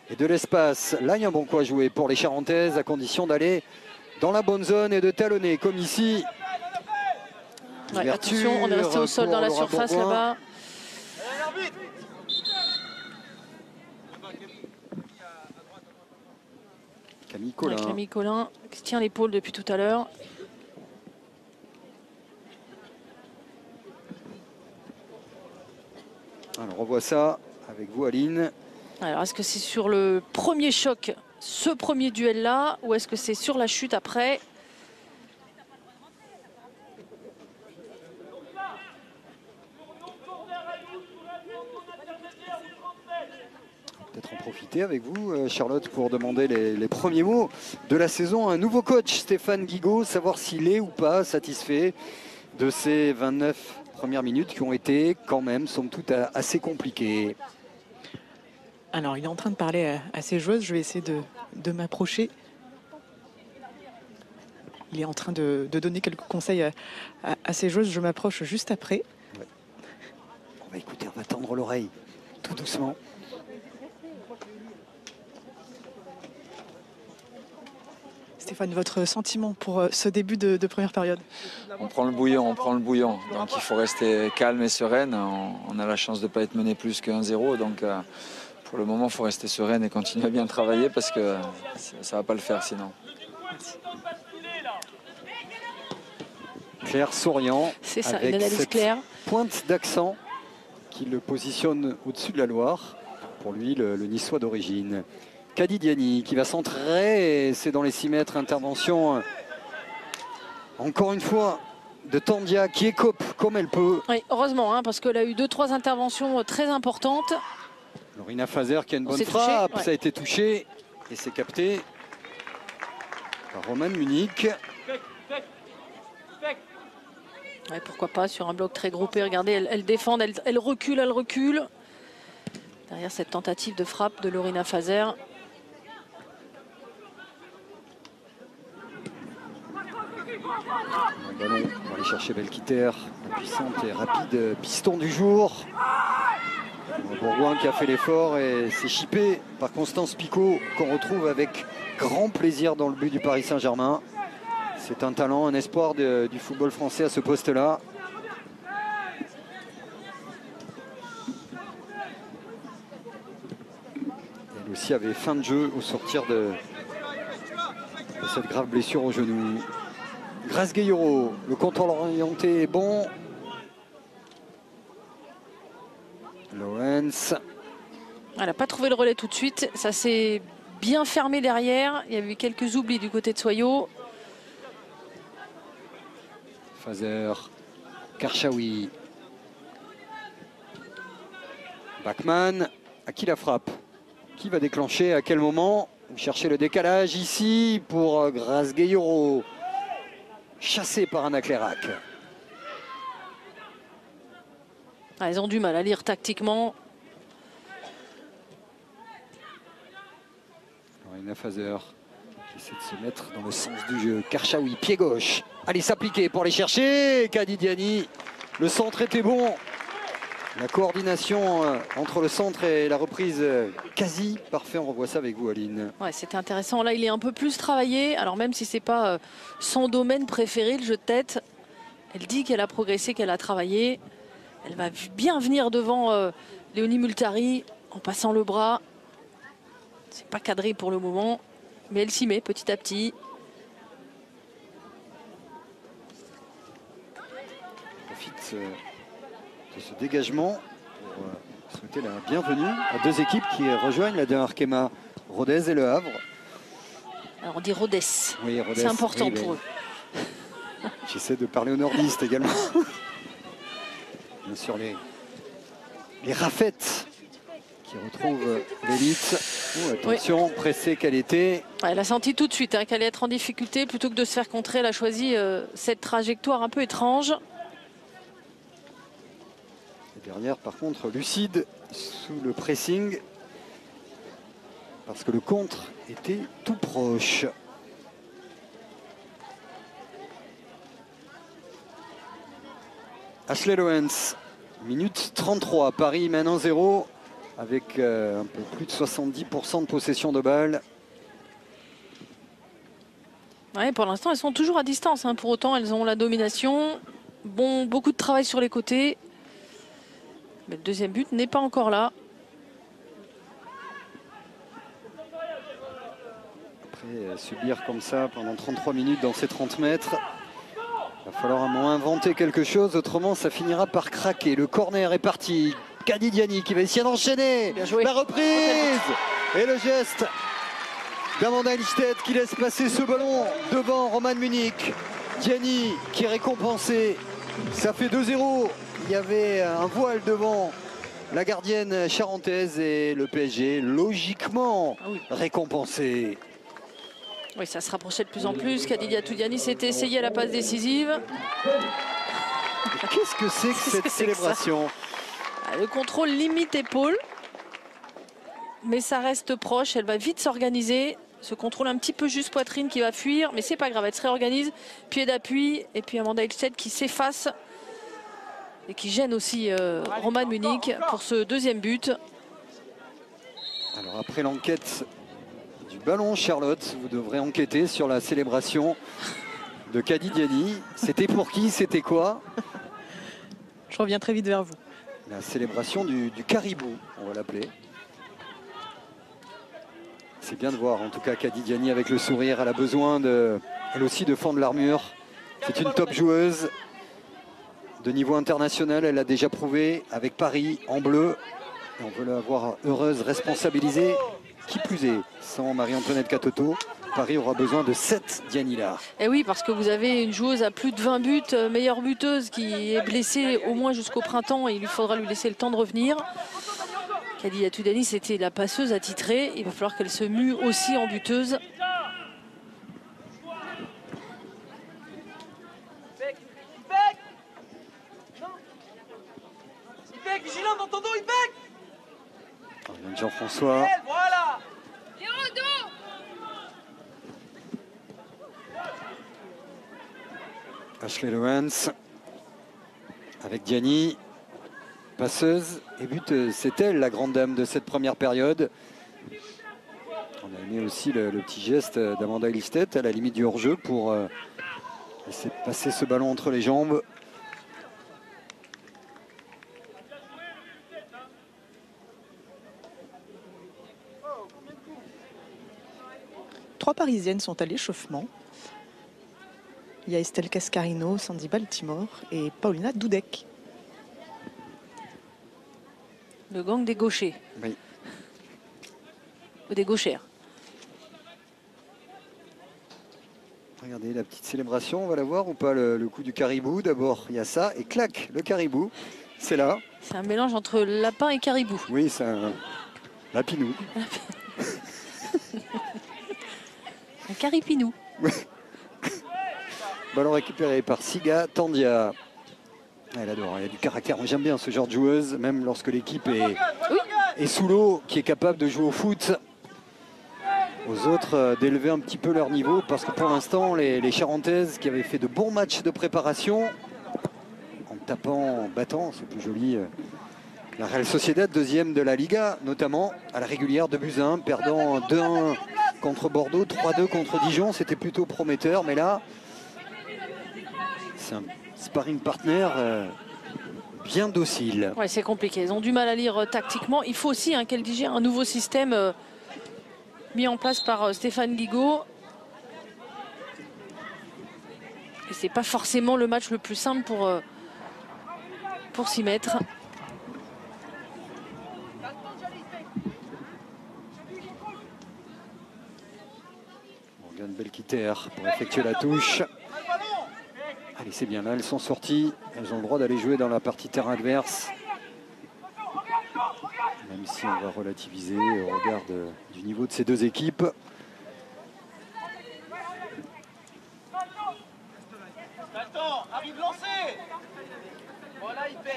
[SPEAKER 1] Et de l'espace. Là, il y a un bon coup à jouer pour les Charentaises, à condition d'aller dans la bonne zone et de talonner, comme ici.
[SPEAKER 2] Ouais, attention, on est resté au sol dans la surface là-bas.
[SPEAKER 1] Camille Collin.
[SPEAKER 2] Ouais, Camille Collin qui se tient l'épaule depuis tout à l'heure.
[SPEAKER 1] Alors, on revoit ça avec vous, Aline.
[SPEAKER 2] Alors, est-ce que c'est sur le premier choc, ce premier duel-là, ou est-ce que c'est sur la chute après?
[SPEAKER 1] Peut-être en profiter avec vous, Charlotte, pour demander les premiers mots de la saison. Un nouveau coach, Stéphane Guigaud, savoir s'il est ou pas satisfait de ces 29 premières minutes qui ont été quand même, somme toute, assez compliquées.
[SPEAKER 4] Alors, il est en train de parler à ses joueuses. Je vais essayer de m'approcher. Il est en train de donner quelques conseils à ses joueuses. Je m'approche juste après.
[SPEAKER 1] Ouais. On va écouter, on va tendre l'oreille, tout doucement.
[SPEAKER 4] Stéphane, votre sentiment pour ce début de première période?
[SPEAKER 5] On prend le bouillon. Donc il faut rester calme et sereine. On a la chance de ne pas être mené plus que 1-0. Donc pour le moment, il faut rester sereine et continuer à bien travailler parce que ça ne va pas le faire sinon.
[SPEAKER 4] Merci.
[SPEAKER 1] Claire Souriant,
[SPEAKER 2] C'est ça,
[SPEAKER 1] avec
[SPEAKER 2] une analyse
[SPEAKER 1] cette
[SPEAKER 2] claire.
[SPEAKER 1] pointe d'accent qui le positionne au-dessus de la Loire. Pour lui, le Niçois d'origine. Kadidiani qui va centrer, c'est dans les 6 mètres, intervention encore une fois de Tandia qui écope comme elle peut.
[SPEAKER 2] Oui, heureusement, hein, parce qu'elle a eu 2-3 interventions très importantes.
[SPEAKER 1] Lorina Fazer qui a une bonne
[SPEAKER 2] s'est touché,
[SPEAKER 1] frappe,
[SPEAKER 2] ouais.
[SPEAKER 1] ça a été touché et c'est capté par Romane Munich.
[SPEAKER 2] Ouais, pourquoi pas sur un bloc très groupé. Regardez, elle défend, elle recule, elle recule. Derrière cette tentative de frappe de Lorina Fazer.
[SPEAKER 1] Un ballon pour aller chercher Belkiter, la puissante et rapide piston du jour. Un Bourgoin qui a fait l'effort et c'est chippé par Constance Picot qu'on retrouve avec grand plaisir dans le but du Paris Saint-Germain. C'est un talent, un espoir du football français à ce poste-là. Elle aussi avait fin de jeu au sortir de cette grave blessure au genou. Grace Gayoro, le contrôle orienté est bon. Lowens.
[SPEAKER 2] Elle n'a pas trouvé le relais tout de suite. Ça s'est bien fermé derrière. Il y a eu quelques oublis du côté de Soyo.
[SPEAKER 1] Fazer, Karchaoui. Bachmann, à qui la frappe? Qui va déclencher à quel moment? Vous cherchez le décalage ici pour Grace Gayoro. Chassé par Anna Clérac.
[SPEAKER 2] Ah, ils ont du mal à lire tactiquement.
[SPEAKER 1] Lorina Fazer qui essaie de se mettre dans le sens du jeu. Karchaoui, pied gauche. Allez s'appliquer pour les chercher. Kadidiani. Le centre était bon. La coordination entre le centre et la reprise quasi parfait. On revoit ça avec vous, Aline.
[SPEAKER 2] Ouais, c'était intéressant. Là, il est un peu plus travaillé. Alors même si c'est pas son domaine préféré, le jeu de tête, elle dit qu'elle a progressé, qu'elle a travaillé. Elle va bien venir devant Léonie Multari en passant le bras. C'est pas cadré pour le moment, mais elle s'y met petit à petit.
[SPEAKER 1] Profite de ce dégagement pour souhaiter la bienvenue à deux équipes qui rejoignent la dernière Arkema, Rodez et Le Havre.
[SPEAKER 2] Alors on dit Rodez.
[SPEAKER 1] Oui, Rodez,
[SPEAKER 2] c'est important
[SPEAKER 1] oui,
[SPEAKER 2] pour eux.
[SPEAKER 1] J'essaie de parler aux nordistes également. Bien sûr, les Raffettes qui retrouvent l'élite. Oh, attention, pressée qu'elle était.
[SPEAKER 2] Ouais, elle a senti tout de suite hein, qu'elle allait être en difficulté. Plutôt que de se faire contrer, elle a choisi cette trajectoire un peu étrange.
[SPEAKER 1] Et derrière, par contre, lucide sous le pressing. Parce que le contre était tout proche. Ashley Lowens, minute 33. Paris mène 1-0 avec un peu plus de 70% de possession de balle.
[SPEAKER 2] Ouais, pour l'instant, elles sont toujours à distance. Hein. Pour autant, elles ont la domination. Bon, beaucoup de travail sur les côtés. Mais le deuxième but n'est pas encore là.
[SPEAKER 1] Après, subir comme ça pendant 33 minutes dans ces 30 mètres, il va falloir à un moment inventer quelque chose, autrement ça finira par craquer. Le corner est parti. Kadidiani qui va essayer d'enchaîner. La reprise et le geste d'Amanda Ilstedt qui laisse passer ce ballon devant Romane Munich. Diani qui est récompensé. Ça fait 2-0. Il y avait un voile devant la gardienne charentaise et le PSG logiquement récompensé.
[SPEAKER 2] Oui, ça se rapprochait de plus en plus. Kadidia Toudiani s'était essayé à la passe décisive.
[SPEAKER 1] Qu'est-ce que c'est que cette célébration?
[SPEAKER 2] Le contrôle limite épaule. Mais ça reste proche. Elle va vite s'organiser. Ce contrôle un petit peu juste poitrine qui va fuir. Mais c'est pas grave, elle se réorganise. Pied d'appui. Et puis Amanda Ilstedt qui s'efface. Et qui gêne aussi Romane Munich pour ce deuxième but.
[SPEAKER 1] Alors après l'enquête du ballon, Charlotte, vous devrez enquêter sur la célébration de Kadidiani. C'était pour qui? C'était quoi?
[SPEAKER 4] Je reviens très vite vers vous.
[SPEAKER 1] La célébration du caribou, on va l'appeler. C'est bien de voir en tout cas Kadidiani avec le sourire. Elle a besoin elle aussi de fendre l'armure. C'est une top joueuse de niveau international. Elle l'a déjà prouvé avec Paris en bleu. Et on veut la voir heureuse, responsabilisée. Qui plus est, sans Marie-Antoinette Katoto. Paris aura besoin de 7 Diani là.
[SPEAKER 2] Et oui, parce que vous avez une joueuse à plus de 20 buts, meilleure buteuse, qui est blessée au moins jusqu'au printemps. Et il lui faudra lui laisser le temps de revenir. Khadija Toudani, c'était la passeuse attitrée. Il va falloir qu'elle se mue aussi en buteuse.
[SPEAKER 3] Vigilant dans ton dos, Ibek.
[SPEAKER 1] Jean-François.
[SPEAKER 3] Voilà.
[SPEAKER 1] Ashley Lowens avec Diani, passeuse et buteuse. C'est elle la grande dame de cette première période. On a aimé aussi le petit geste d'Amanda Ilstedt à la limite du hors-jeu pour laisser passer ce ballon entre les jambes.
[SPEAKER 4] Trois Parisiennes sont à l'échauffement. Il y a Estelle Cascarino, Sandy Baltimore et Paulina Dudek.
[SPEAKER 2] Le gang des gauchers.
[SPEAKER 1] Oui.
[SPEAKER 2] Ou des gauchères.
[SPEAKER 1] Regardez la petite célébration, on va la voir ou pas, le coup du caribou. D'abord il y a ça et clac, le caribou, c'est là.
[SPEAKER 2] C'est un mélange entre lapin et caribou.
[SPEAKER 1] Oui, c'est un lapinou.
[SPEAKER 2] Un caripinou.
[SPEAKER 1] Ballon récupéré par Siga Tandia. Elle adore, il y a du caractère. Moi, j'aime bien ce genre de joueuse, même lorsque l'équipe est sous l'eau, qui est capable de jouer au foot. Aux autres d'élever un petit peu leur niveau, parce que pour l'instant, les Charentaises qui avaient fait de bons matchs de préparation, en tapant, en battant, c'est plus joli. La Real Sociedad, deuxième de la Liga, notamment à la régulière de Buzyn, perdant 2-1 contre Bordeaux, 3-2 contre Dijon, c'était plutôt prometteur, mais là, c'est un sparring partner bien docile.
[SPEAKER 2] Ouais, c'est compliqué. Ils ont du mal à lire tactiquement. Il faut aussi qu'elle digère un nouveau système mis en place par Stéphane Ligaud. Et c'est pas forcément le match le plus simple pour s'y mettre.
[SPEAKER 1] Morgane Belkiter pour effectuer la touche. Allez, c'est bien, là elles sont sorties, elles ont le droit d'aller jouer dans la partie terrain adverse. Même si on va relativiser au regard du niveau de ces deux équipes.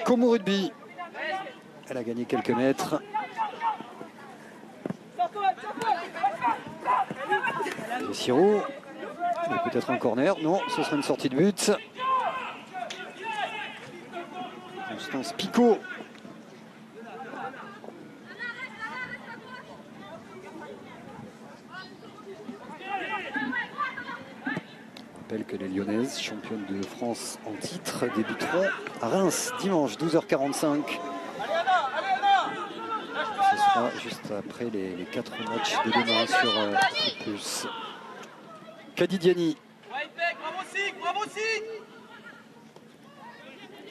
[SPEAKER 1] Como Rugby, elle a gagné quelques mètres. Et Siro, peut-être un corner, non, ce sera une sortie de but. Constance Picot. On rappelle que les Lyonnaises, championnes de France en titre, débuteront à Reims dimanche 12h45. Ce sera juste après les 4 matchs de demain sur Plus. Kadi Diani.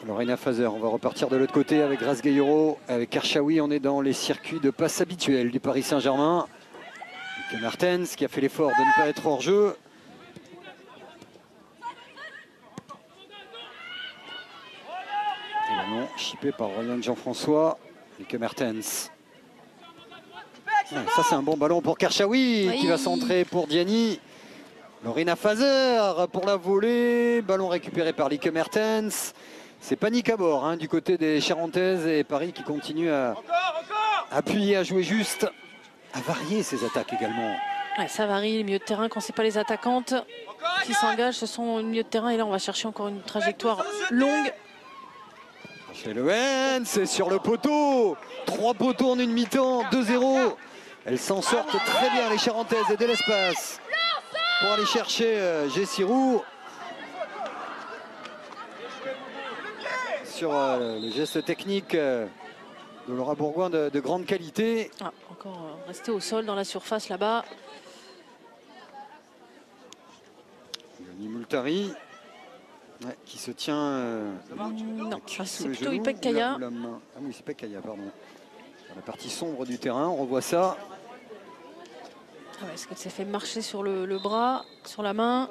[SPEAKER 1] Lorena Fazer, on va repartir de l'autre côté avec Razgueiro, avec Karchaoui. On est dans les circuits de passe habituels du Paris Saint-Germain. Mertens qui a fait l'effort de ne pas être hors jeu. Et ballon chippé par Ryan Jean-François. Et Mertens. Ouais, ça c'est un bon ballon pour Karchaoui qui va centrer pour Diani. Lorena Fazer pour la volée. Ballon récupéré par Lieke Mertens. C'est panique à bord du côté des Charentaises et Paris qui continue à appuyer, à jouer juste, à varier ses attaques également.
[SPEAKER 2] Ouais, ça varie les milieux de terrain quand c'est pas les attaquantes qui s'engagent, ce sont les milieux de terrain et là on va chercher encore une trajectoire longue.
[SPEAKER 1] Chez Lewin, c'est sur le poteau. 3 poteaux en une mi-temps, 2-0. Elles s'en sortent très bien les Charentaises et de l'espace pour aller chercher Gessirou. Sur le geste technique de Laura Bourgoin de grande qualité.
[SPEAKER 2] Ah, encore resté au sol dans la surface là-bas.
[SPEAKER 1] Yoni Moultari qui se tient.
[SPEAKER 2] Non, c'est plutôt Ipek Kaya.
[SPEAKER 1] Ah oui, c'est Ipek Kaya, pardon. Dans la partie sombre du terrain, on revoit ça.
[SPEAKER 2] Ah ouais, est-ce qu'elle s'est fait marcher sur le bras, sur la main?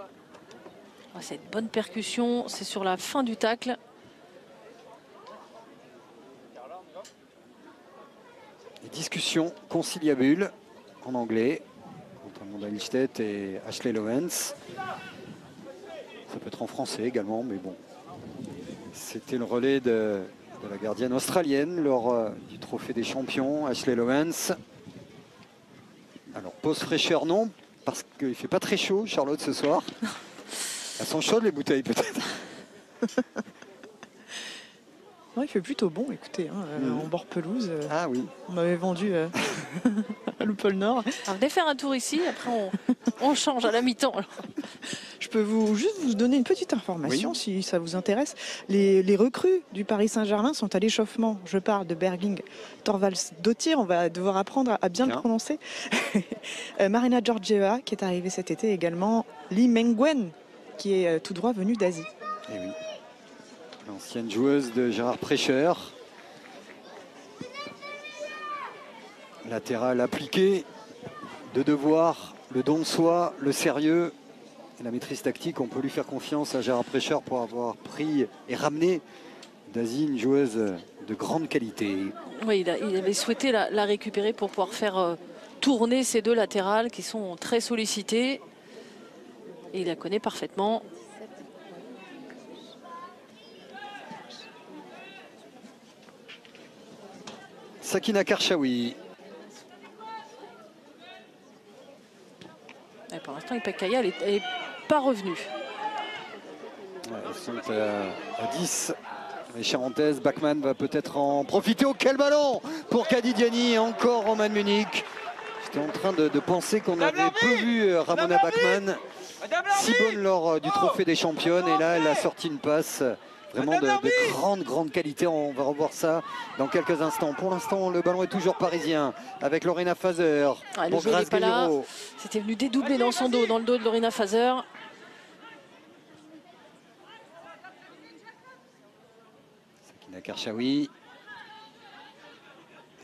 [SPEAKER 2] Ah, c'est une bonne percussion, c'est sur la fin du tacle.
[SPEAKER 1] Les discussions conciliabules en anglais entre Amanda Ilstedt et Ashley Lowens. Ça peut être en français également, mais bon. C'était le relais de la gardienne australienne lors du trophée des champions, Ashley Lowens. Alors, pause fraîcheur, non, parce qu'il ne fait pas très chaud, Charlotte, ce soir. Elles sont chaudes, les bouteilles, peut-être.
[SPEAKER 4] Non, il fait plutôt bon, écoutez, hein, en bord pelouse.
[SPEAKER 1] Ah oui.
[SPEAKER 4] On m'avait vendu le pôle Nord.
[SPEAKER 2] Alors, venez faire un tour ici, après on change à la mi-temps.
[SPEAKER 4] Je peux juste vous donner une petite information,
[SPEAKER 1] Oui.
[SPEAKER 4] si ça vous intéresse. Les recrues du Paris Saint-Germain sont à l'échauffement. Je parle de Bergling Thorvalds-Dottir. On va devoir apprendre à bien le prononcer. Marina Georgieva, qui est arrivée cet été également. Li Mengwen, qui est tout droit venue d'Asie.
[SPEAKER 1] Et oui. L'ancienne joueuse de Gérard Prêcheur. Latérale appliquée, de devoir, le don de soi, le sérieux et la maîtrise tactique. On peut lui faire confiance à Gérard Prêcheur pour avoir pris et ramené d'Asie une joueuse de grande qualité.
[SPEAKER 2] Oui, il avait souhaité la récupérer pour pouvoir faire tourner ces deux latérales qui sont très sollicitées. Et il la connaît parfaitement.
[SPEAKER 1] Sakina Karchaoui.
[SPEAKER 2] Et pour l'instant, Ipekaya, elle n'est pas revenue.
[SPEAKER 1] Ouais, elles sont à 10. Les Charentaises, Bachmann va peut-être en profiter. Oh, quel ballon pour Kadidiani, encore Roman Munich. J'étais en train de penser qu'on avait peu vu Ramona Bachmann si bonne lors du trophée des championnes. Et là, elle a sorti une passe vraiment de grande qualité. On va revoir ça dans quelques instants. Pour l'instant, le ballon est toujours parisien avec Lorena Fazer.
[SPEAKER 2] Ah,
[SPEAKER 1] pour Grace Gallero.
[SPEAKER 2] C'était venu dédoubler dans son dos, dans le dos de Lorena Fazer.
[SPEAKER 1] Sakina Karchaoui.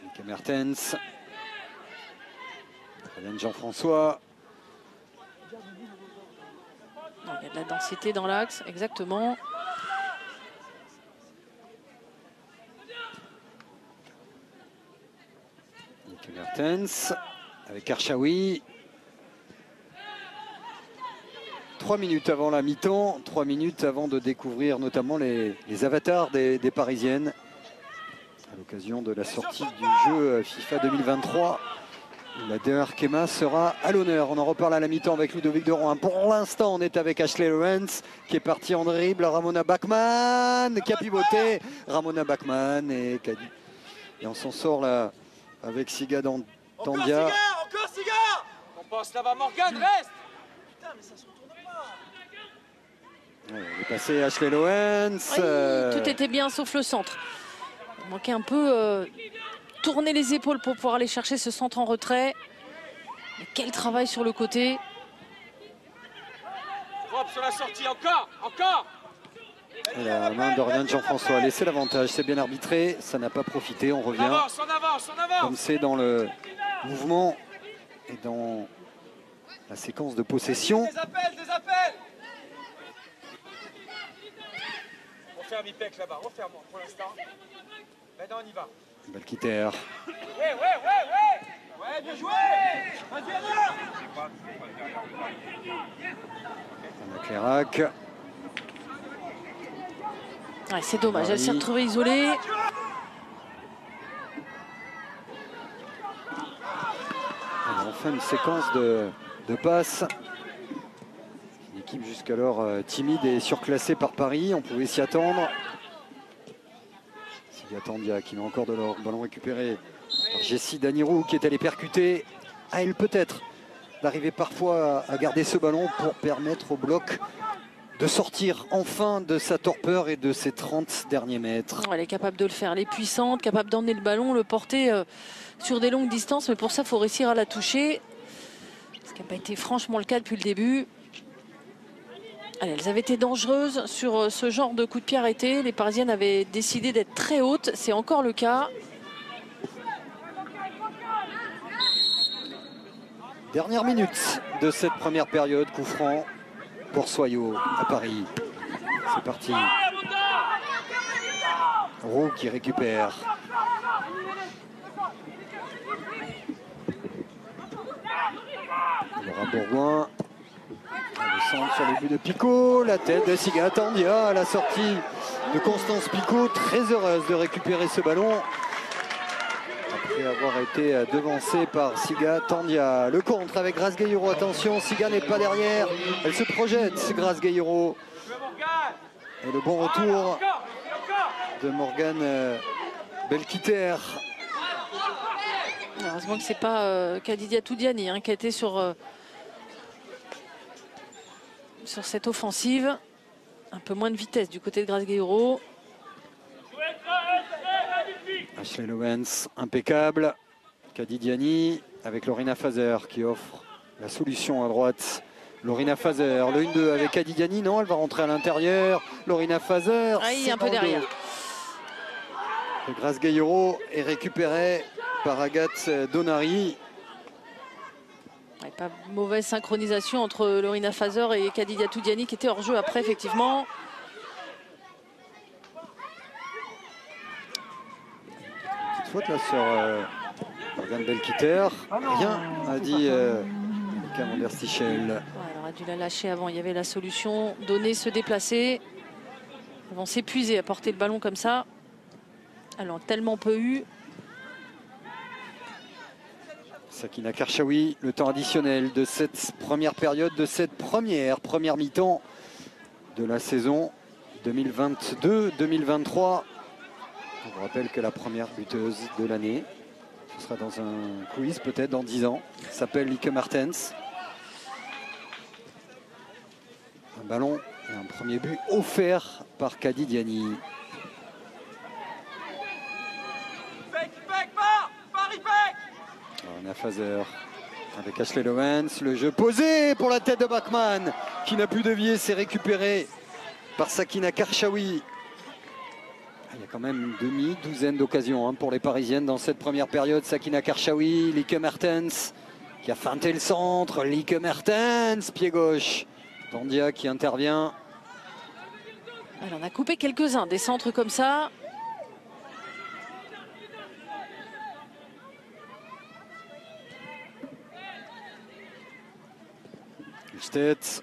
[SPEAKER 1] Annika Mertens. Hélène Jean-François.
[SPEAKER 2] Il y a de la densité dans l'axe, exactement.
[SPEAKER 1] Mertens avec Karchaoui. 3 minutes avant la mi-temps, 3 minutes avant de découvrir notamment les avatars des Parisiennes à l'occasion de la sortie du jeu FIFA 2023. La DRKEMA sera à l'honneur. On en reparle à la mi-temps avec Ludovic de Rohan. Pour l'instant, on est avec Ashley Lowens qui est partie en dribble. Ramona Bachmann qui a pivoté. Ramona Bachmann et Kadi. Et on s'en sort là avec Siga Tandia.
[SPEAKER 3] Encore Siga. On passe là-bas, Morgane, reste. Putain, mais ça se retourne pas.
[SPEAKER 1] Ouais, elle est passée Ashley Lowens.
[SPEAKER 2] Oui, tout était bien sauf le centre. Il manquait un peu tourner les épaules pour pouvoir aller chercher ce centre en retrait. Mais quel travail sur le côté.
[SPEAKER 3] Drop sur la sortie, encore.
[SPEAKER 1] Et la main d'Oriane Jean-François a laissé l'avantage. C'est bien arbitré. Ça n'a pas profité. On revient.
[SPEAKER 3] On avance.
[SPEAKER 1] Comme c'est dans le mouvement et dans la séquence de possession.
[SPEAKER 3] Des appels. Referme Ipek là-bas, referme pour l'instant. Maintenant on y va.
[SPEAKER 1] Balquiter.
[SPEAKER 3] Ouais, bien joué. Vas-y, alors.
[SPEAKER 1] Anna Clairac.
[SPEAKER 2] Ouais, c'est dommage, elle s'est retrouvée isolée.
[SPEAKER 1] Enfin une séquence de passes. Une équipe jusqu'alors timide et surclassée par Paris. On pouvait s'y attendre. Siga Tandia qui met encore de leur ballon récupéré par Jessie Danirou qui est allée percuter. À elle peut-être d'arriver parfois à garder ce ballon pour permettre au bloc de sortir enfin de sa torpeur et de ses 30 derniers mètres.
[SPEAKER 2] Elle est capable de le faire, elle est puissante, capable d'emmener le ballon, le porter sur des longues distances, mais pour ça, il faut réussir à la toucher. Ce qui n'a pas été franchement le cas depuis le début. Allez, elles avaient été dangereuses sur ce genre de coup de pied arrêté. Les Parisiennes avaient décidé d'être très hautes, c'est encore le cas.
[SPEAKER 1] Dernière minute de cette première période, coup franc pour Soyaux à Paris. C'est parti. Roux qui récupère. Laura Bourgoin. Le centre sur le but de Picot. La tête de Siga Tandia à la sortie de Constance Picot. Très heureuse de récupérer ce ballon. Après avoir été devancée par Siga Tandia. Le contre avec Grace Gayero. Attention, Siga n'est pas derrière. Elle se projette, Grace Gayero. Et le bon retour de Morgane Belkiter.
[SPEAKER 2] Heureusement que c'est pas Kadidia Toudiani hein, qui a été sur cette offensive. Un peu moins de vitesse du côté de Grace Gayero.
[SPEAKER 1] Ashley Lowens, impeccable. Kadidiani avec Lorena Fazer qui offre la solution à droite. Lorena Fazer, le 1-2 avec Kadidiani. Non, elle va rentrer à l'intérieur. Lorena Fazer.
[SPEAKER 2] Un peu derrière.
[SPEAKER 1] Grace Gayero est récupérée par Agathe Donari.
[SPEAKER 2] Ouais, pas mauvaise synchronisation entre Lorena Fazer et Kadidia Toudiani qui était hors jeu après effectivement.
[SPEAKER 1] Petite faute là sur Morgane Belkiter. Rien a dit Monica van der Stichel.
[SPEAKER 2] Ouais, elle aurait dû la lâcher avant. Il y avait la solution, donner, se déplacer. Ils vont s'épuiser à porter le ballon comme ça. Elle en a tellement peu eu.
[SPEAKER 1] Sakina Karchaoui, le temps additionnel de cette première période, de cette première mi-temps de la saison 2022-2023. Je vous rappelle que la première buteuse de l'année, ce sera dans un quiz peut-être dans 10 ans, s'appelle Lieke Martens. Un ballon et un premier but offert par Kadidiani. Lorena Fazer avec Ashley Lowens, le jeu posé pour la tête de Bachmann qui n'a pu dévier, c'est récupéré par Sakina Karchaoui. Il y a quand même une douzaine d'occasions hein, pour les Parisiennes dans cette première période. Sakina Karchaoui, Lieke Mertens qui a feinté le centre, Lieke Mertens, pied gauche. Tandia qui intervient.
[SPEAKER 2] Elle en a coupé quelques-uns, des centres comme ça.
[SPEAKER 1] Tête,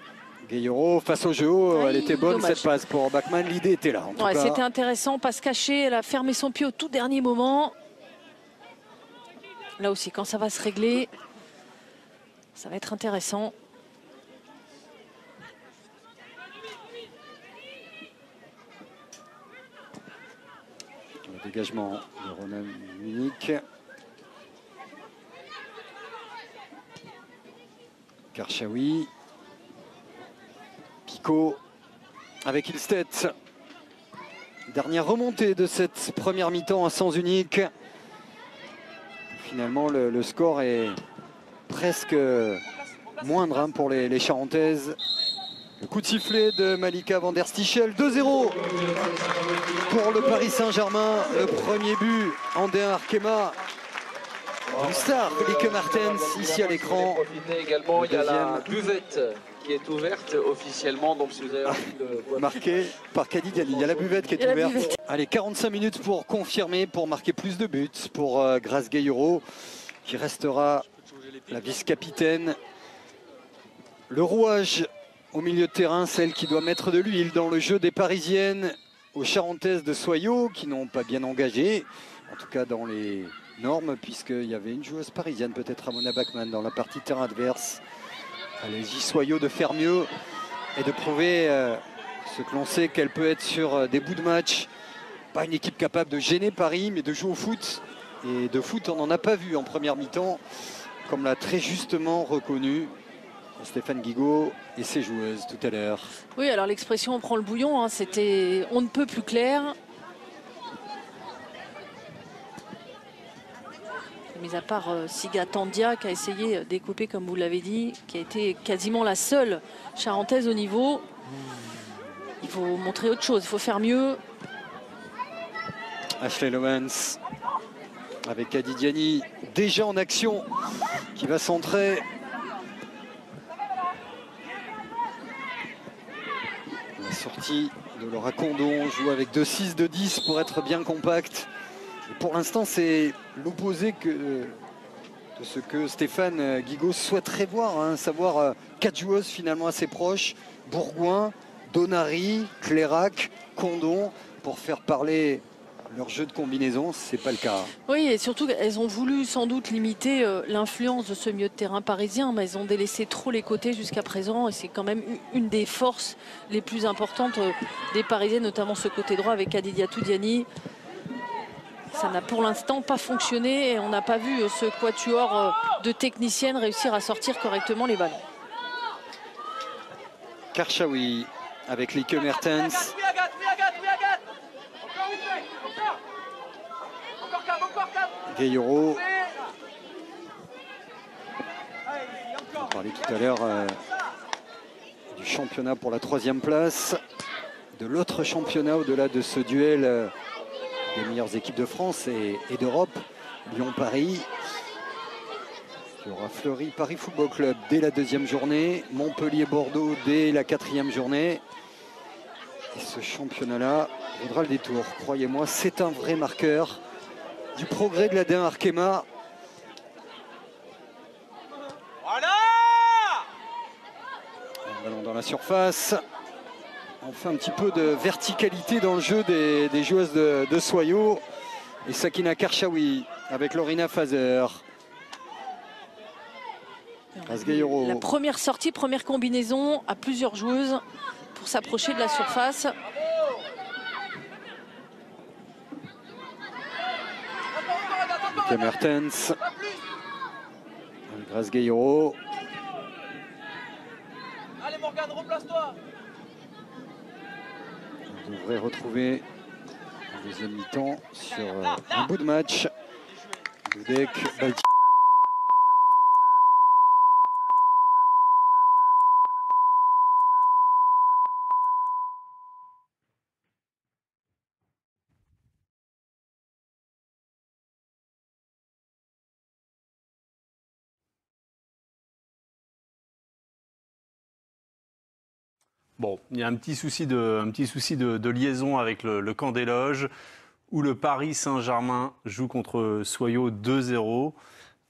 [SPEAKER 1] Gayero face au jeu, elle était bonne dommage. Cette passe pour Bachmann, l'idée était là.
[SPEAKER 2] Ouais, c'était intéressant, passe cachée, elle a fermé son pied au tout dernier moment. Là aussi, quand ça va se régler, ça va être intéressant.
[SPEAKER 1] Le dégagement de Ronan Munich. Karchaoui. Picot avec Ilstedt. Dernière remontée de cette première mi-temps à sens unique. Finalement, le score est presque moindre hein, pour les Charentaises. Le coup de sifflet de Malika van der Stichel. 2-0 pour le Paris Saint-Germain. Le premier but en D1 Arkema. Une star, Lieke Martens, ici à l'écran.
[SPEAKER 6] Également, il y a la buvette qui est ouverte officiellement. Donc si vous avez
[SPEAKER 1] marqué par Kadidiani. Il y a la buvette qui est ouverte. Allez, 45 minutes pour confirmer, pour marquer plus de buts pour Grace Gayero, qui restera la vice-capitaine. Le rouage au milieu de terrain, celle qui doit mettre de l'huile dans le jeu des Parisiennes aux Charentaises de Soyaux, qui n'ont pas bien engagé, en tout cas dans les normes, puisqu'il y avait une joueuse parisienne, peut-être Ramona Bachmann, dans la partie terrain adverse. Allez-y Soyaux de faire mieux et de prouver ce que l'on sait qu'elle peut être sur des bouts de match. Pas une équipe capable de gêner Paris, mais de jouer au foot. Et de foot, on n'en a pas vu en première mi-temps, comme l'a très justement reconnu Stéphane Guigaud et ses joueuses tout à l'heure.
[SPEAKER 2] Oui, alors l'expression on prend le bouillon, hein, c'était on ne peut plus clair. Mis à part Siga Tandia qui a essayé d'écouper, comme vous l'avez dit, qui a été quasiment la seule charentaise au niveau. Il faut montrer autre chose, il faut faire mieux.
[SPEAKER 1] Ashley Lowens avec Kadidiani déjà en action, qui va centrer sortie de Laura Condon. Joue avec 2-6, 2-10 pour être bien compact. Et pour l'instant, c'est l'opposé de ce que Stéphane Guigaud souhaiterait voir, hein, savoir 4 joueuses finalement assez proches, Bourgoin, Donary, Clairac, Condon, pour faire parler leur jeu de combinaison. C'est pas le cas.
[SPEAKER 2] Oui, et surtout elles ont voulu sans doute limiter l'influence de ce milieu de terrain parisien, mais elles ont délaissé trop les côtés jusqu'à présent, et c'est quand même une des forces les plus importantes des Parisiennes, notamment ce côté droit avec Kadidiatou Diani. Ça n'a pour l'instant pas fonctionné et on n'a pas vu ce quatuor de techniciennes réussir à sortir correctement les ballons.
[SPEAKER 1] Karchaoui avec Lieke Mertens. Gayoro. On parlait tout à l'heure du championnat pour la 3e place. De l'autre championnat au-delà de ce duel des meilleures équipes de France et d'Europe, Lyon-Paris. Il y aura Fleury-Paris Football Club dès la 2e journée, Montpellier-Bordeaux dès la 4e journée. Et ce championnat-là vaudra le détour. Croyez-moi, c'est un vrai marqueur du progrès de la D1 Arkema.
[SPEAKER 3] Voilà!
[SPEAKER 1] Un ballon dans la surface. On fait un petit peu de verticalité dans le jeu des joueuses de Soyaux. Et Sakina Karchaoui avec Lorina Fazer.
[SPEAKER 2] La première sortie, première combinaison à plusieurs joueuses pour s'approcher de la surface.
[SPEAKER 1] Lieke Mertens. Grace Gayoro.
[SPEAKER 3] Allez Morgane, replace-toi.
[SPEAKER 1] On devrait retrouver en deuxième mi-temps sur un bout de match. Dudek, Balti.
[SPEAKER 7] Bon, il y a un petit souci de liaison avec le camp des loges, où le Paris Saint-Germain joue contre Soyaux 2-0.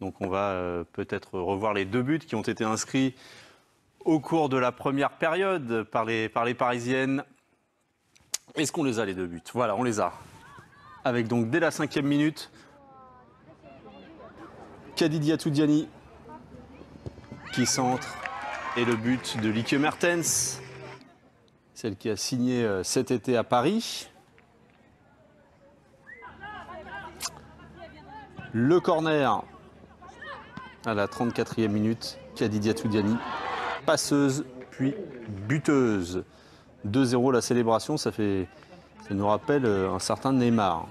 [SPEAKER 7] Donc on va peut-être revoir les 2 buts qui ont été inscrits au cours de la première période par les Parisiennes. Est-ce qu'on les a les 2 buts? Voilà, on les a. Avec donc dès la 5e minute, Kadidiatou Diani qui centre, et le but de Lieke Mertens, celle qui a signé cet été à Paris. Le corner à la 34e minute, Kadidiatou Diani, passeuse puis buteuse. 2-0 la célébration, ça nous rappelle un certain Neymar,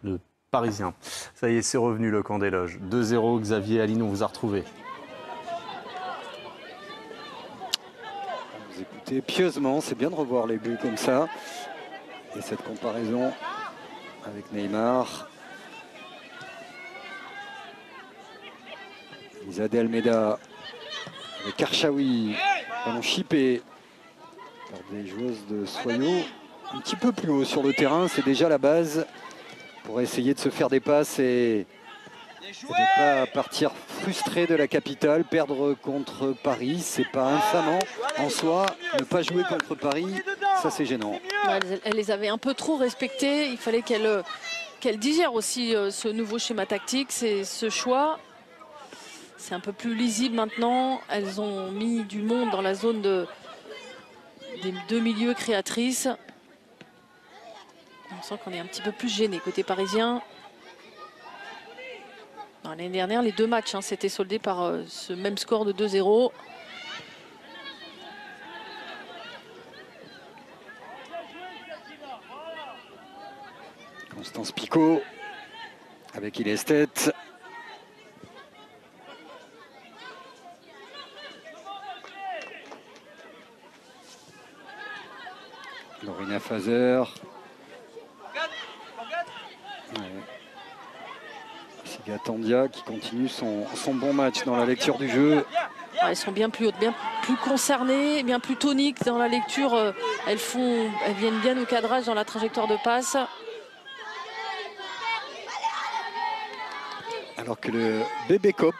[SPEAKER 7] le Parisien. Ça y est, c'est revenu le camp des loges. 2-0, Xavier Aline, on vous a retrouvé.
[SPEAKER 1] Vous écoutez pieusement, c'est bien de revoir les buts comme ça. Et cette comparaison avec Neymar. Izadeh Almeida avec Karchaoui, ballon chippé par des joueuses de Soyaux. Un petit peu plus haut sur le terrain, c'est déjà la base pour essayer de se faire des passes et de ne pas partir frustré de la capitale. Perdre contre Paris, c'est pas infamant en soi. Ne pas jouer contre Paris, ça c'est gênant.
[SPEAKER 2] Elle les avait un peu trop respectées. Il fallait qu'elle digère aussi ce nouveau schéma tactique, c'est ce choix. C'est un peu plus lisible maintenant. Elles ont mis du monde dans la zone des 2 milieux créatrices. On sent qu'on est un petit peu plus gêné côté parisien. L'année dernière, les 2 matchs s'étaient soldés par ce même score de 2-0.
[SPEAKER 1] Constance Picot avec Ilestet. Lorina Fazer. Siga Tandia qui continue son bon match dans la lecture du jeu.
[SPEAKER 2] Elles sont bien plus hautes, bien plus concernées, bien plus toniques dans la lecture. Elles viennent bien au cadrage dans la trajectoire de passe.
[SPEAKER 1] Alors que le bébé cop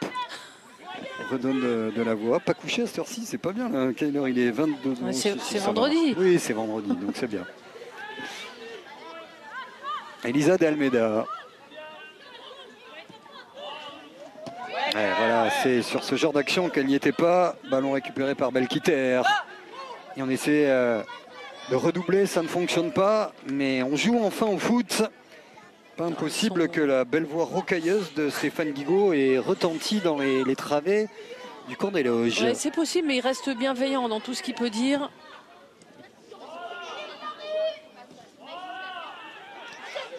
[SPEAKER 1] redonne de la voix. Pas couché à cette heure-ci, c'est pas bien. Là. Quelle heure il est 22.
[SPEAKER 2] Ouais, c'est vendredi.
[SPEAKER 1] Oui, c'est vendredi, donc c'est bien. Elisa de Almeida. Ouais, voilà, c'est sur ce genre d'action qu'elle n'y était pas. Ballon récupéré par Belkiter. Et on essaie de redoubler, ça ne fonctionne pas. Mais on joue enfin au foot. Pas impossible que la belle voix rocailleuse de Stéphane Guigaud ait retenti dans les travées du camp des loges.
[SPEAKER 2] Ouais, c'est possible, mais il reste bienveillant dans tout ce qu'il peut dire.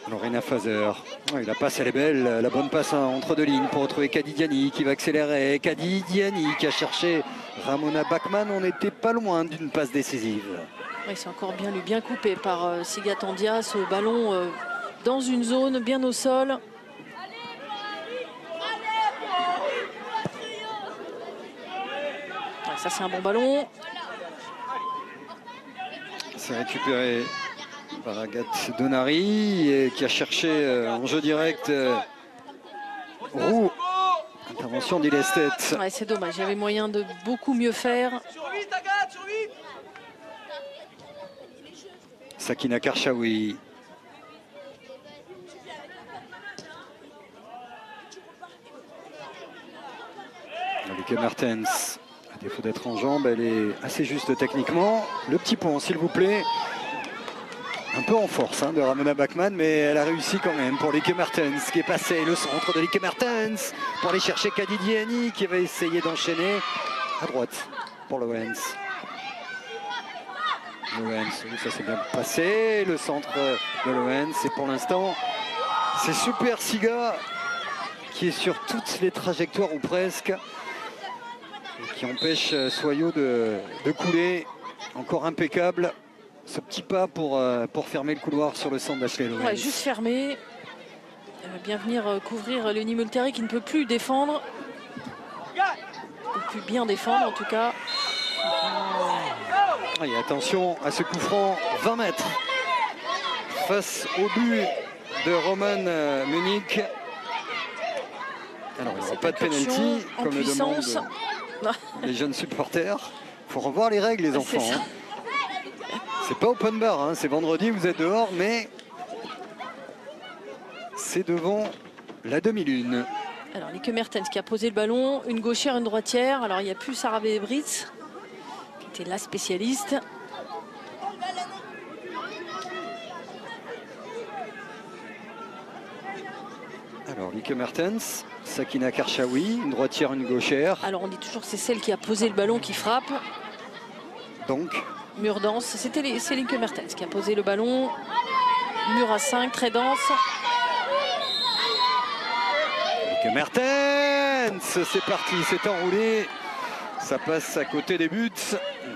[SPEAKER 1] Lorena Fazer. Oui, la passe, elle est belle. La bonne passe entre deux lignes pour retrouver Kadidiani qui va accélérer. Kadidiani qui a cherché Ramona Bachmann. On n'était pas loin d'une passe décisive.
[SPEAKER 2] Oui, c'est encore bien lui, bien coupé par Sigatandia. Ce ballon dans une zone, bien au sol. Ouais, ça, c'est un bon ballon.
[SPEAKER 1] C'est récupéré par Agathe Donari qui a cherché en jeu direct Roux. Intervention d'Ilestet.
[SPEAKER 2] Ouais, c'est dommage, il y avait moyen de beaucoup mieux faire.
[SPEAKER 1] Sakina Karchaoui. Alike Mertens. À défaut d'être en jambes, elle est assez juste techniquement. Le petit pont, s'il vous plaît. Un peu en force de Ramona Bachmann, mais elle a réussi quand même pour Lieke Mertens qui est passé. Le centre de Lieke Mertens pour aller chercher Kadidiani qui va essayer d'enchaîner à droite pour Lowens. Lowens, ça s'est bien passé. Le centre de Lowens, et pour l'instant, c'est Super Siga qui est sur toutes les trajectoires ou presque, et qui empêche Soyaux de couler. Encore impeccable. Ce petit pas pour fermer le couloir sur le centre d'Ashley Lowens.
[SPEAKER 2] Ouais, juste fermé. Elle va bien venir couvrir Léonie Multeri qui ne peut plus défendre. Ne peut plus bien défendre en tout cas.
[SPEAKER 1] Et attention à ce coup franc, 20 mètres face au but de Roman Munich. Alors il n'y aura pas de pénalty comme le demandent les jeunes supporters. Il faut revoir les règles les enfants. C'est pas open bar, c'est vendredi, vous êtes dehors, mais c'est devant la demi-lune.
[SPEAKER 2] Alors Lieke Mertens qui a posé le ballon, une gauchère, une droitière. Alors il n'y a plus Sarah Britz qui était la spécialiste.
[SPEAKER 1] Alors Lieke Mertens, Sakina Karchaoui, une droitière, une gauchère.
[SPEAKER 2] Alors on dit toujours que c'est celle qui a posé le ballon qui frappe.
[SPEAKER 1] Donc
[SPEAKER 2] mur dense, c'est Lieke Mertens qui a posé le ballon. Mur à 5, très dense.
[SPEAKER 1] Lieke Mertens, c'est parti, c'est enroulé. Ça passe à côté des buts.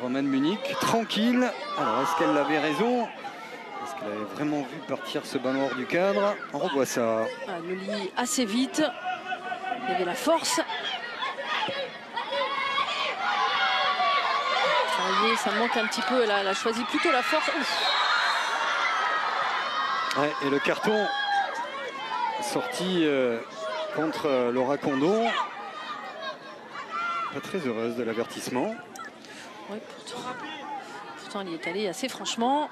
[SPEAKER 1] Roman Munich, tranquille. Alors est-ce qu'elle avait raison? Est-ce qu'elle avait vraiment vu partir ce ballon hors du cadre? On revoit ça.
[SPEAKER 2] Elle le lit assez vite. Il y avait la force. Ça manque un petit peu, elle a choisi plutôt la force.
[SPEAKER 1] Ouais, et le carton sorti contre Laura Condon. Pas très heureuse de l'avertissement.
[SPEAKER 2] Oui, pourtant elle y est allée assez franchement.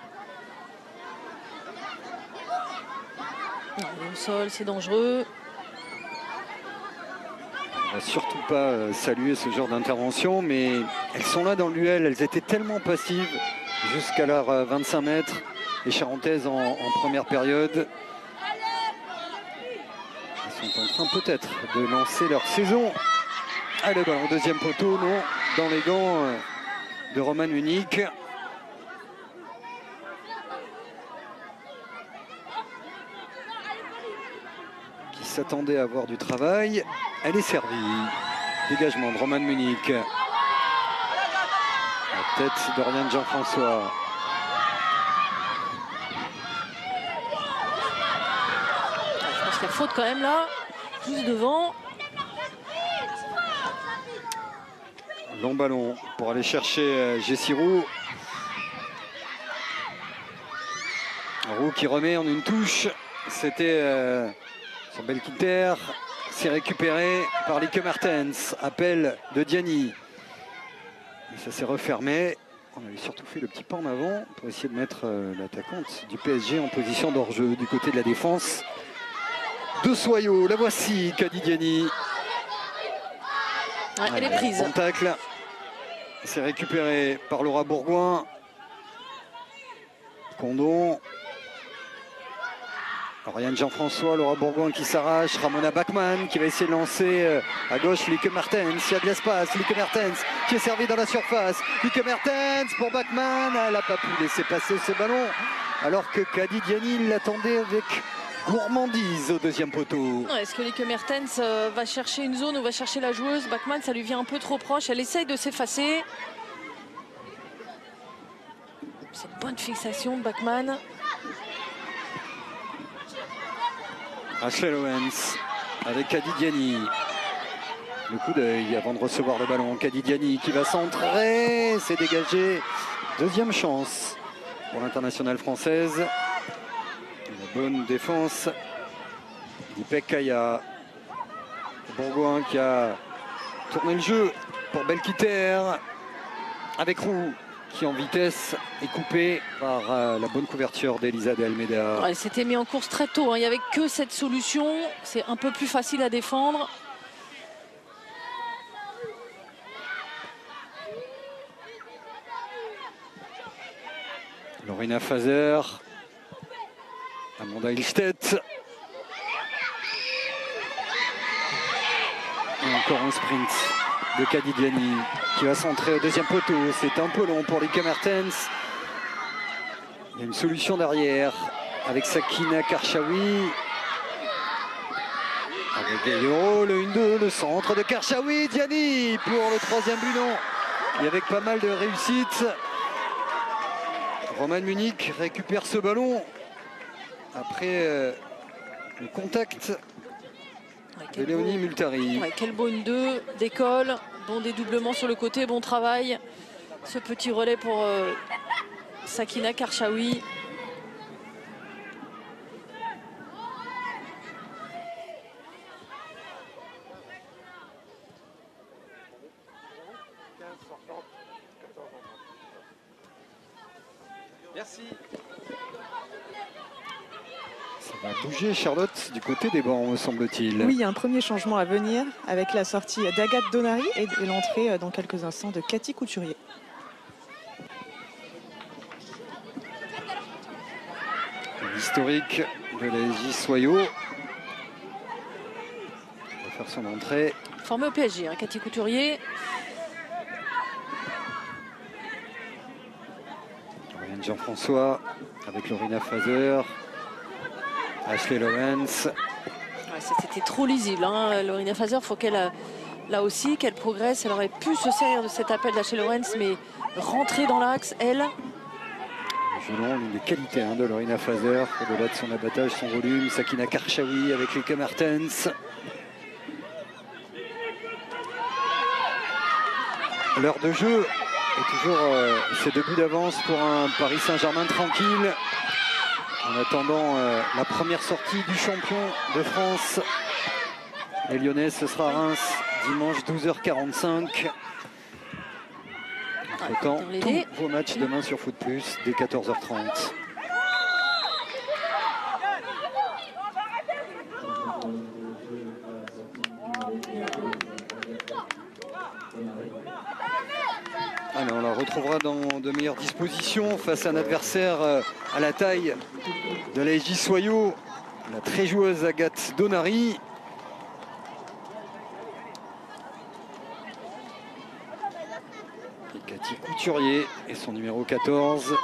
[SPEAKER 2] Non, elle est au sol, c'est dangereux.
[SPEAKER 1] On ne va surtout pas saluer ce genre d'intervention, mais elles sont là dans le duel. Elles étaient tellement passives jusqu'à leur 25 mètres. Les Charentaises en première période. Elles sont en train peut-être de lancer leur saison. Ah, le ballon, deuxième poteau, non, dans les gants de Roman Munich. Qui s'attendait à avoir du travail. Elle est servie. Dégagement de Roman Munich. La tête d'Oriane Jean-François.
[SPEAKER 2] Je pense qu'il y a faute quand même là. Juste devant.
[SPEAKER 1] Long ballon pour aller chercher Jessie Roux. Roux qui remet en une touche. C'était son bel quitter. C'est récupéré par Lieke Mertens. Appel de Diani. Et ça s'est refermé. On avait surtout fait le petit pas en avant pour essayer de mettre l'attaquante du PSG en position d'hors-jeu du côté de la défense. De Soyaux, la voici, Kady Diani.
[SPEAKER 2] Ouais, elle est prise.
[SPEAKER 1] Bon tacle. C'est récupéré par Laura Bourgoin. Condon. Oriane Jean-François, Laura Bourgoin qui s'arrache. Ramona Bachmann qui va essayer de lancer à gauche Lieke Mertens. Il y a de l'espace. Lieke Mertens qui est servi dans la surface. Lieke Mertens pour Bachmann. Elle n'a pas pu laisser passer ce ballon. Alors que Kady Diani l'attendait avec gourmandise au deuxième poteau.
[SPEAKER 2] Est-ce que Lieke Mertens va chercher une zone ou va chercher la joueuse? Bachmann, ça lui vient un peu trop proche. Elle essaye de s'effacer. C'est une bonne fixation de Bachmann.
[SPEAKER 1] Ashley Lowens avec Kady Diani. Le coup d'œil avant de recevoir le ballon. Kady Diani qui va centrer. C'est dégagé. Deuxième chance pour l'internationale française. La bonne défense d'Ipek Kaya. Bourgoin qui a tourné le jeu pour Belkiter avec Roux qui en vitesse est coupé par la bonne couverture d'Elisa de Almeida.
[SPEAKER 2] Elle s'était mise en course très tôt. Il n'y avait que cette solution. C'est un peu plus facile à défendre.
[SPEAKER 1] Lorena Fazer. Amanda Ilstedt. Et encore un sprint de Kady Diani qui va centrer au deuxième poteau. C'est un peu long pour Lieke Mertens. Il y a une solution derrière avec Sakina Karchaoui. Avec Gaillot, le 1-2, le centre de Karchaoui. Diani pour le troisième but non. Et avec pas mal de réussite. Roman Munich récupère ce ballon après le contact de Léonie Multari.
[SPEAKER 2] Ouais, quel beau 1-2 d'école. Bon dédoublement sur le côté, bon travail. Ce petit relais pour Sakina Karchaoui.
[SPEAKER 3] Merci.
[SPEAKER 1] Ça va bouger, Charlotte, du côté des bancs, me semble-t-il.
[SPEAKER 4] Oui, il y a un premier changement à venir avec la sortie d'Agathe Donary et l'entrée dans quelques instants de Cathy Couturier.
[SPEAKER 1] L'historique de la SJ Soyaux. Va faire son entrée.
[SPEAKER 2] Formée au PSG, hein, Cathy Couturier.
[SPEAKER 1] Oriane Jean-François avec Lorena Fazer. Ashley Lowens.
[SPEAKER 2] Ouais, c'était trop lisible. Hein. Lorena Fazer, il faut qu'elle, là aussi, qu'elle progresse. Elle aurait pu se servir de cet appel d'Ashley Lowens, mais rentrer dans l'axe, elle.
[SPEAKER 1] Selon l'une des qualités de Lorena Fazer, au-delà de son abattage, son volume. Sakina Karchaoui avec Lieke Mertens. L'heure de jeu est toujours ces 2 buts d'avance pour un Paris Saint-Germain tranquille. En attendant la première sortie du champion de France. Les Lyonnais, ce sera Reims dimanche 12h45. Entre-temps, tous vos matchs demain sur Foot Plus dès 14h30. Alors, on la retrouvera dans de meilleures dispositions face à un adversaire à la taille de la SJ Soyaux, la très joueuse Agathe Donary. Cathy Couturier et son numéro 14.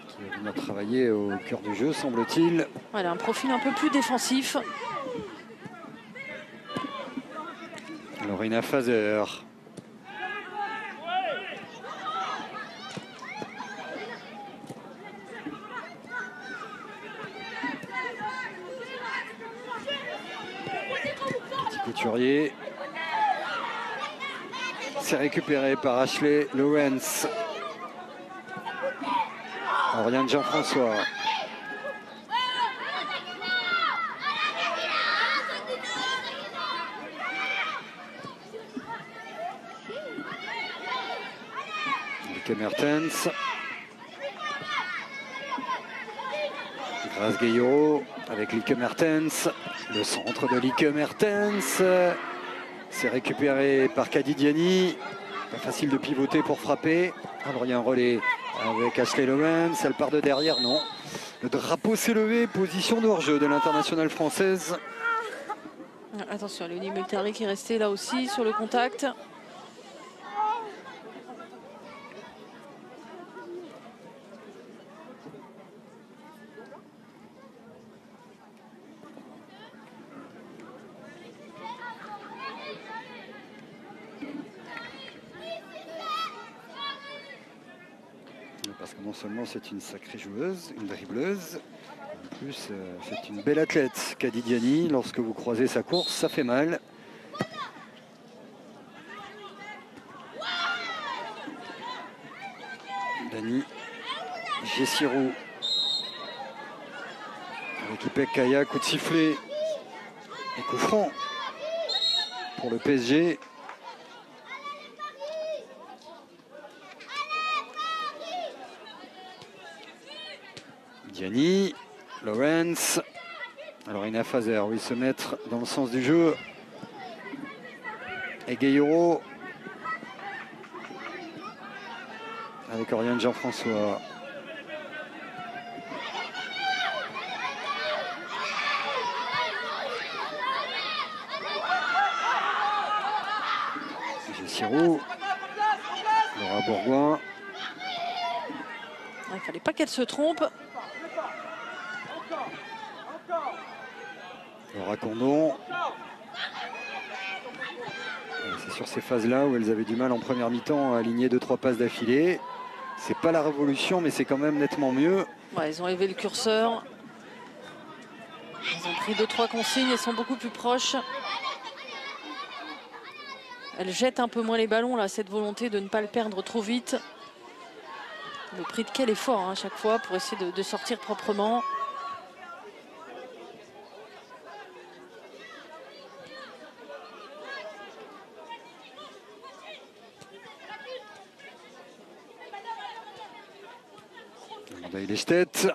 [SPEAKER 1] Qui va venir travailler au cœur du jeu, semble-t-il.
[SPEAKER 2] Voilà, un profil un peu plus défensif.
[SPEAKER 1] Lorena Fazer. Couturier. C'est récupéré par Ashley Lawrence. Oriane Jean-François. Lieke Mertens. Grace Gayoro avec Lieke Mertens. Le centre de Lieke Mertens. C'est récupéré par Kadidiani. Pas facile de pivoter pour frapper. Alors il y a un relais avec Ashley Lawrence. Elle part de derrière, non. Le drapeau s'est levé. Position de hors-jeu de l'internationale française.
[SPEAKER 2] Attention, Léonie Multari qui est resté là aussi sur le contact.
[SPEAKER 1] Parce que non seulement c'est une sacrée joueuse, une dribbleuse, en plus c'est une belle athlète, Kadidiani. Lorsque vous croisez sa course, ça fait mal. Dani Gessirou avec Ipek Kaya, coup de sifflet et coup franc pour le PSG. Diani, Lawrence, alors Ina Fazer, oui, se mettre dans le sens du jeu. Et Gayoro avec Oriane Jean-François. Gessirou, Laura Bourgoin.
[SPEAKER 2] Il ne fallait pas qu'elle se trompe.
[SPEAKER 1] Laura Condon. C'est sur ces phases-là où elles avaient du mal en première mi-temps à aligner 2-3 passes d'affilée. C'est pas la révolution, mais c'est quand même nettement mieux.
[SPEAKER 2] Ouais, ils ont élevé le curseur. Ils ont pris 2-3 consignes et sont beaucoup plus proches. Elles jettent un peu moins les ballons, là, cette volonté de ne pas le perdre trop vite. Le prix de quel effort hein, à chaque fois pour essayer de sortir proprement.
[SPEAKER 1] Lestedt.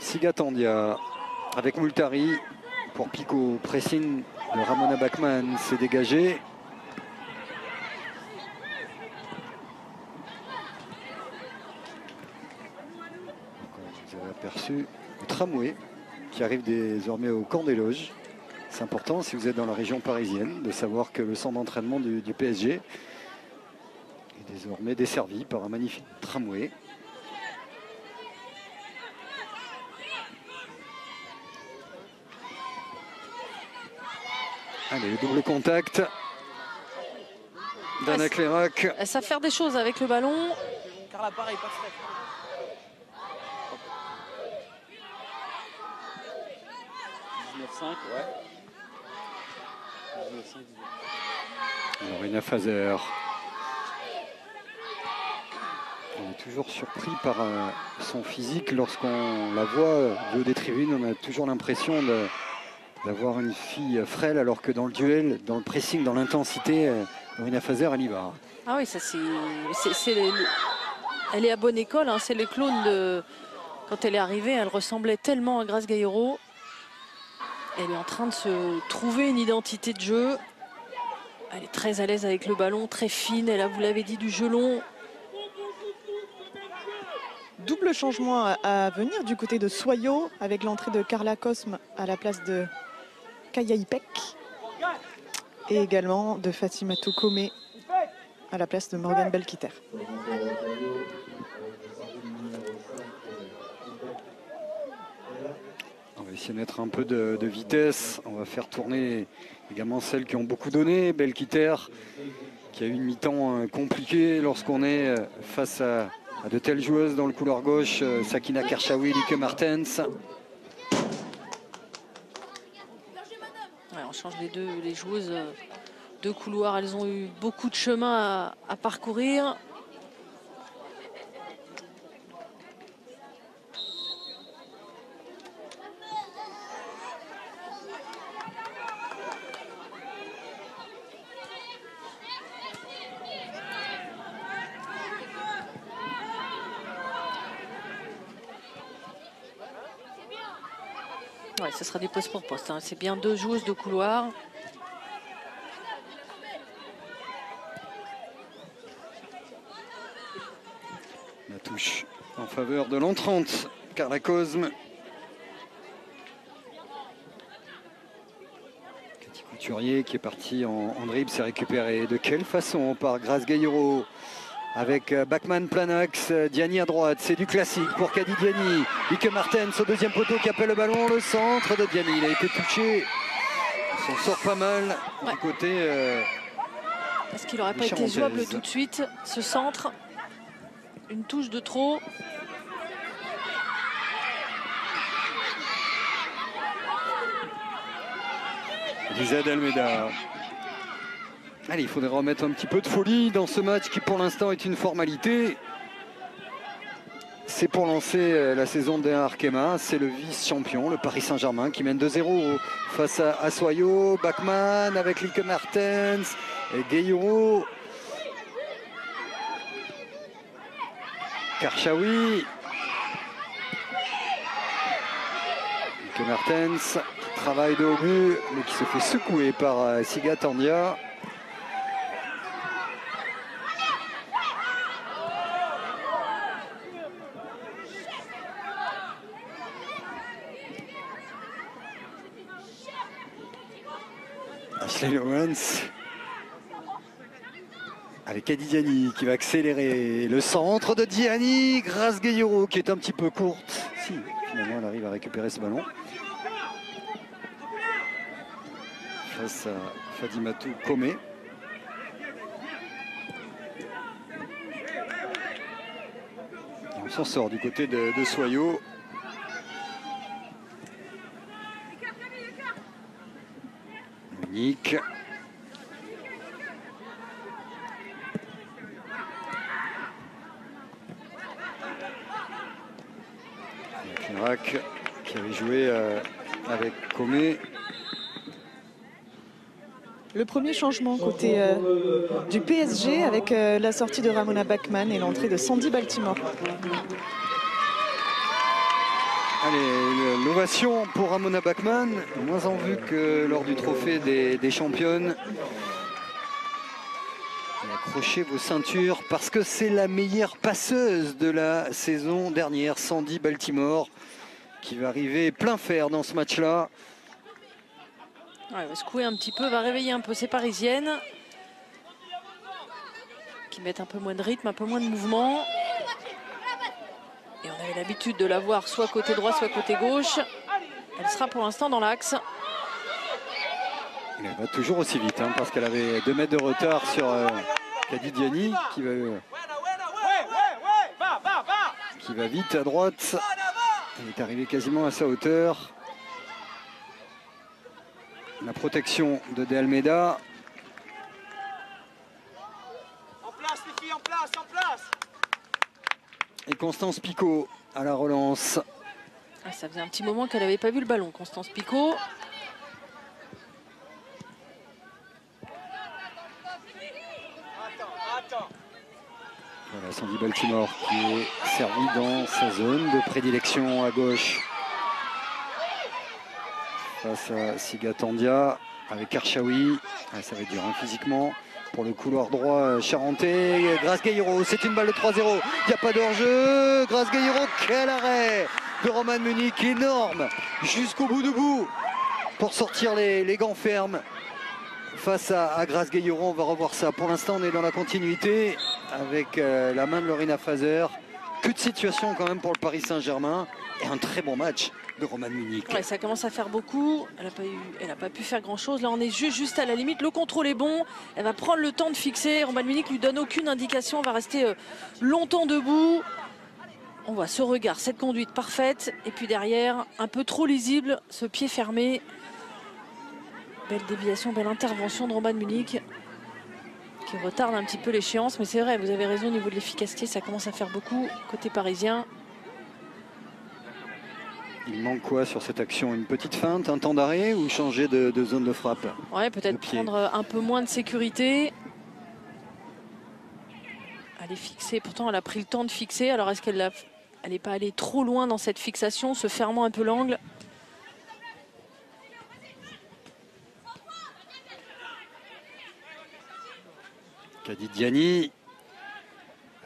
[SPEAKER 1] Sigatandia avec Multari pour Pico. Pressing de Ramona Bachmann s'est dégagé. Vous avez aperçu le tramway qui arrive désormais au camp des loges. C'est important si vous êtes dans la région parisienne de savoir que le centre d'entraînement du PSG est désormais desservi par un magnifique tramway. Allez, double contact d'Anna Clérac.
[SPEAKER 2] Elle sait faire des choses avec le ballon.
[SPEAKER 3] Carla, pareil, pas frais. Ouais.
[SPEAKER 1] Alors, Ina Fazer. On est toujours surpris par son physique. Lorsqu'on la voit du haut des tribunes, on a toujours l'impression d'avoir une fille frêle, alors que dans le duel, dans le pressing, dans l'intensité, Ina Fazer, elle y va.
[SPEAKER 2] Ah oui, ça elle est à bonne école. Hein. C'est les clones de... Quand elle est arrivée, elle ressemblait tellement à Grace Gayoro. Elle est en train de se trouver une identité de jeu. Elle est très à l'aise avec le ballon, très fine. Elle a, vous l'avez dit, du jeu long.
[SPEAKER 4] Double changement à venir du côté de Soyo avec l'entrée de Carla Cosme à la place de Kaya Ipek et également de Fatimatou Kome à la place de Morgane Belkiter.
[SPEAKER 1] On va essayer de mettre un peu de vitesse. On va faire tourner également celles qui ont beaucoup donné. Belkiter qui a eu une mi-temps compliquée lorsqu'on est face à de telles joueuses dans le couloir gauche. Sakina Kershawi, Lieke Mertens.
[SPEAKER 2] on change les joueuses de couloir. Elles ont eu beaucoup de chemin à parcourir. Ouais, ce sera des postes pour poste, hein. C'est bien 2 joueuses de couloir.
[SPEAKER 1] La touche en faveur de l'entrante, Carla Cosme. Cathy Couturier qui est parti en dribble, s'est récupéré de quelle façon par Grace Gayuro. Avec Bachmann Planax, Diani à droite, c'est du classique pour Kady Diani. Lieke Martens au deuxième poteau qui appelle le ballon, le centre de Diani, il a été touché. On s'en sort pas mal du côté.
[SPEAKER 2] Est-ce qu'il n'aurait pas été jouable tout de suite, ce centre? Une touche de trop.
[SPEAKER 1] Lisa d'Almeida. Allez, il faudrait remettre un petit peu de folie dans ce match qui pour l'instant est une formalité. C'est pour lancer la saison des Arkema. C'est le vice-champion, le Paris Saint-Germain, qui mène 2-0 face à Soyo. Bachmann avec Lieke Martens et Gayuro. Karchaoui. Lieke Martens qui travaille de haut but, mais qui se fait secouer par Siga Tandia. Ashley Lawrence avec Kady Diani qui va accélérer le centre de Diani. Grace Gayuro qui est un petit peu courte. Si, finalement elle arrive à récupérer ce ballon. Face à Fadimatou Komé. Et on s'en sort du côté de Soyo. Unique. Chirac qui avait joué avec Komé.
[SPEAKER 4] Le premier changement côté du PSG avec la sortie de Ramona Bachmann et l'entrée de Sandy Baltimore.
[SPEAKER 1] Allez, l'ovation pour Ramona Bachmann, moins en vue que lors du trophée des championnes. Et accrochez vos ceintures parce que c'est la meilleure passeuse de la saison dernière, Sandy Baltimore, qui va arriver plein fer dans ce match-là.
[SPEAKER 2] Ouais, elle va secouer un petit peu, va réveiller un peu ses Parisiennes qui mettent un peu moins de rythme, un peu moins de mouvement. Et on avait l'habitude de la voir soit côté droit, soit côté gauche. Elle sera pour l'instant dans l'axe.
[SPEAKER 1] Elle va toujours aussi vite, hein, parce qu'elle avait 2 mètres de retard sur Kady Diani qui va vite à droite. Elle est arrivée quasiment à sa hauteur. La protection de De Almeida.
[SPEAKER 3] En place les filles, en place, en place.
[SPEAKER 1] Et Constance Picot à la relance.
[SPEAKER 2] Ah, ça faisait un petit moment qu'elle n'avait pas vu le ballon, Constance Picot.
[SPEAKER 3] Attends.
[SPEAKER 1] Voilà, Sandy Baltimore qui est servie dans sa zone de prédilection à gauche. Face à Siga Tandia avec Karchaoui. Ah, ça va être dur hein, physiquement. Pour le couloir droit charentais, Grace Gayuro, c'est une balle de 3-0. Il n'y a pas d'hors-jeu. Grace Gayuro, quel arrêt de Roman Munich, énorme, jusqu'au bout de bout pour sortir les gants fermes face à Grace Gayuro. On va revoir ça. Pour l'instant, on est dans la continuité avec la main de Lorena Fazer. Peu de situation quand même pour le Paris Saint-Germain et un très bon match de Roman Munich.
[SPEAKER 2] Ouais, ça commence à faire beaucoup. Elle n'a pas pu faire grand-chose. Là, on est juste à la limite. Le contrôle est bon. Elle va prendre le temps de fixer. Roman Munich lui donne aucune indication. Elle va rester longtemps debout. On voit ce regard, cette conduite parfaite. Et puis derrière, un peu trop lisible, ce pied fermé. Belle déviation, belle intervention de Roman Munich qui retarde un petit peu l'échéance. Mais c'est vrai, vous avez raison, au niveau de l'efficacité, ça commence à faire beaucoup côté parisien.
[SPEAKER 1] Il manque quoi sur cette action? Une petite feinte, un temps d'arrêt ou changer de zone de frappe?
[SPEAKER 2] Ouais, peut-être prendre un peu moins de sécurité. Elle est fixée, pourtant elle a pris le temps de fixer. Alors est-ce qu'elle n'est pas allée trop loin dans cette fixation, se fermant un peu l'angle?
[SPEAKER 1] Cadidiani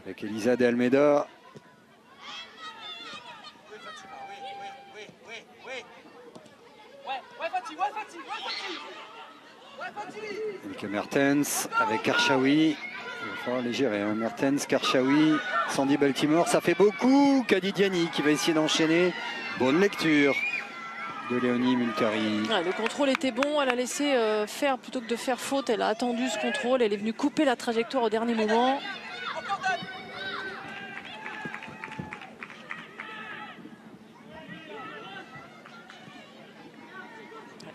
[SPEAKER 1] avec Elisa de Almeida. Avec Mertens, avec Karchaoui. Il va falloir les gérer. Hein. Mertens, Karchaoui, Sandy Baltimore. Ça fait beaucoup. Cadidiani qui va essayer d'enchaîner. Bonne lecture de Léonie Multari.
[SPEAKER 2] Ouais, le contrôle était bon. Elle a laissé faire plutôt que de faire faute. Elle a attendu ce contrôle. Elle est venue couper la trajectoire au dernier moment.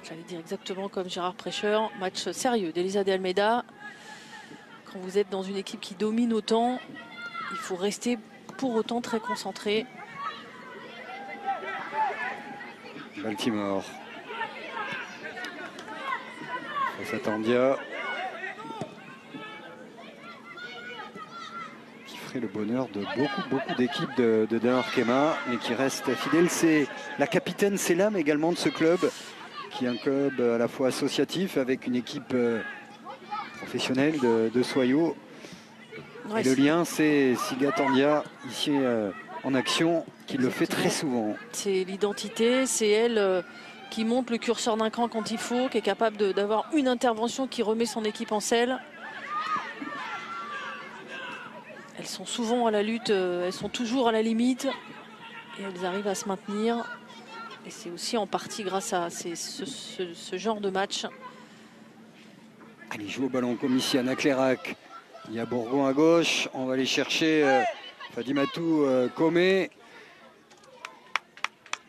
[SPEAKER 2] J'allais dire exactement comme Gérard Prêcheur, match sérieux d'Elisa de Almeida. Quand vous êtes dans une équipe qui domine autant, il faut rester pour autant très concentré.
[SPEAKER 1] Baltimore. Face à Tandia. Qui ferait le bonheur de beaucoup d'équipes de Damarkema, mais qui reste fidèle. C'est la capitaine, c'est l'âme également de ce club, qui est un club à la fois associatif avec une équipe professionnelle de Soyaux. Ouais, et le lien, c'est Siga Tandia, ici en action, qui le fait très souvent.
[SPEAKER 2] C'est l'identité, c'est elle qui monte le curseur d'un cran quand il faut, qui est capable d'avoir une intervention qui remet son équipe en selle. Elles sont souvent à la lutte, elles sont toujours à la limite et elles arrivent à se maintenir. Et c'est aussi en partie grâce à ce genre de match.
[SPEAKER 1] Allez, joue au ballon comme ici à Naclerac. Il y a Bourgon à gauche. On va aller chercher Fadimatou Komé,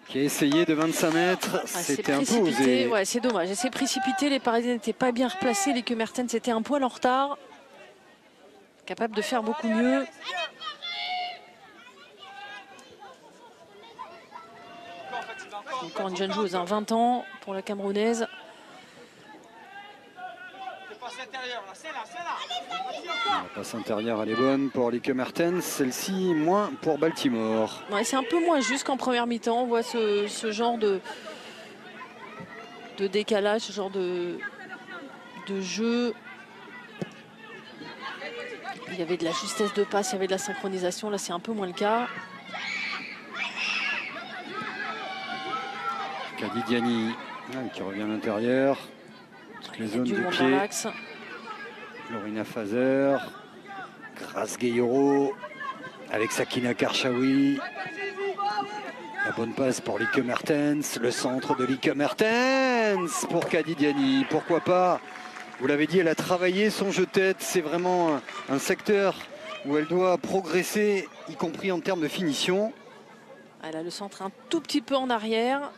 [SPEAKER 1] qui a essayé de 25 mètres. C'était un peu osé.
[SPEAKER 2] Ouais, c'est dommage. C'est précipité. Les Parisiens n'étaient pas bien replacés. Les Mertens étaient un poil en retard. Capable de faire beaucoup mieux. Encore une jeune joueuse, 20 ans pour la Camerounaise.
[SPEAKER 1] La passe intérieure, elle est bonne pour les Mertens. Celle-ci, moins pour Baltimore.
[SPEAKER 2] Ouais, c'est un peu moins juste qu'en première mi-temps. On voit ce genre de décalage, ce genre de jeu. Il y avait de la justesse de passe, il y avait de la synchronisation. Là, c'est un peu moins le cas.
[SPEAKER 1] Cadidiani qui revient à l'intérieur. Toutes les zones de pied. Lorina Fazer. Grace Gueyoro avec Sakina Karchaoui. La bonne passe pour Lieke Mertens. Le centre de Lieke Mertens pour Cadidiani. Pourquoi pas? Vous l'avez dit, elle a travaillé son jeu tête. C'est vraiment un secteur où elle doit progresser, y compris en termes de finition.
[SPEAKER 2] Elle a le centre un tout petit peu en arrière.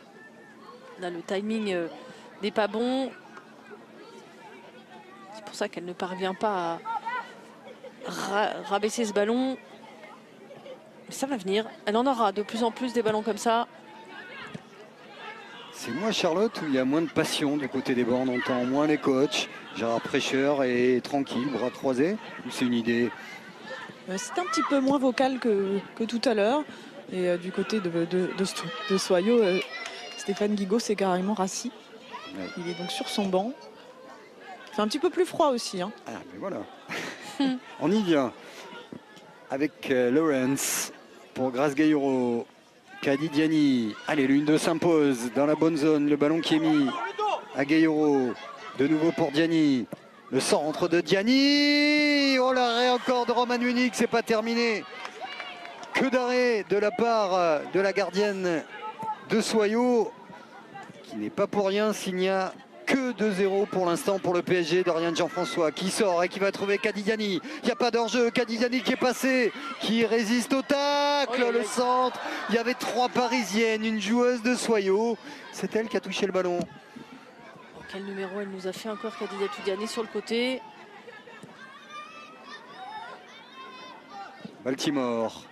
[SPEAKER 2] Là, le timing n'est pas bon. C'est pour ça qu'elle ne parvient pas à rabaisser ce ballon. Mais ça va venir. Elle en aura de plus en plus des ballons comme ça.
[SPEAKER 1] C'est moins Charlotte où il y a moins de passion du côté des bords. On entend moins les coachs. Gérard Prêcheur est tranquille, bras croisés. Ou c'est une idée?
[SPEAKER 4] C'est un petit peu moins vocal que tout à l'heure. Et du côté de Soyaux, Stéphane Guigaud s'est carrément rassis. Ouais. Il est donc sur son banc. C'est un petit peu plus froid aussi. Hein.
[SPEAKER 1] Ah, mais voilà. On y vient. Avec Lawrence pour Grace Gueyoro. Cadidiani. Allez, l'une-deux s'impose dans la bonne zone. Le ballon qui est mis à Gueyoro. De nouveau pour Diani. Le centre de Diani. Oh, l'arrêt encore de Roman Munich. C'est pas terminé. Que d'arrêt de la part de la gardienne de Soyaux, qui n'est pas pour rien s'il n'y a que 2-0 pour l'instant pour le PSG. Dorian Jean-François qui sort et qui va trouver Cadidiani. Il n'y a pas d'enjeu. Cadidiani qui est passé, qui résiste au tacle. Le centre. Il y avait 3 Parisiennes, une joueuse de Soyaux. C'est elle qui a touché le ballon.
[SPEAKER 2] Quel numéro elle nous a fait encore, Khadija Toudiani sur le côté.
[SPEAKER 1] Baltimore.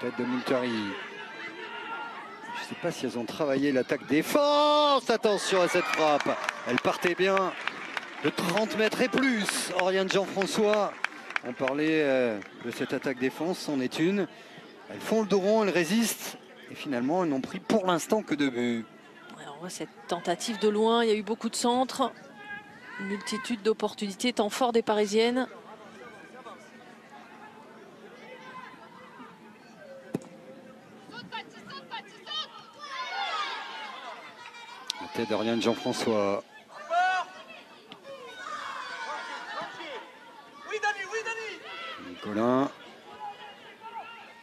[SPEAKER 1] Tête de Moultari. Je ne sais pas si elles ont travaillé l'attaque défense. Attention à cette frappe. Elle partait bien de 30 mètres et plus. Oriane Jean-François. On parlait de cette attaque défense. C'en est une. Elles font le dos rond, elles résistent. Et finalement, elles n'ont pris pour l'instant que 2 buts.
[SPEAKER 2] On voit cette tentative de loin. Il y a eu beaucoup de centres. Une multitude d'opportunités. Temps fort des Parisiennes.
[SPEAKER 1] La tête d'Oriane Jean-François. Nicolin.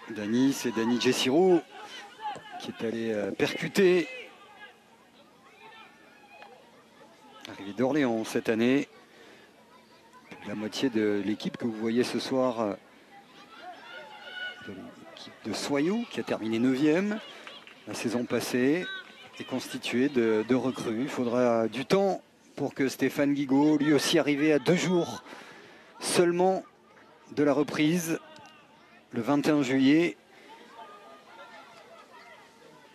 [SPEAKER 1] Dany, c'est Dany Jessirou qui est allé percuter. Arrivé d'Orléans cette année. La moitié de l'équipe que vous voyez ce soir, de l'équipe de Soyaux, qui a terminé 9e la saison passée, est constituée de recrues. Il faudra du temps pour que Stéphane Guigaud, lui aussi arrivé à 2 jours seulement de la reprise, le 21 juillet,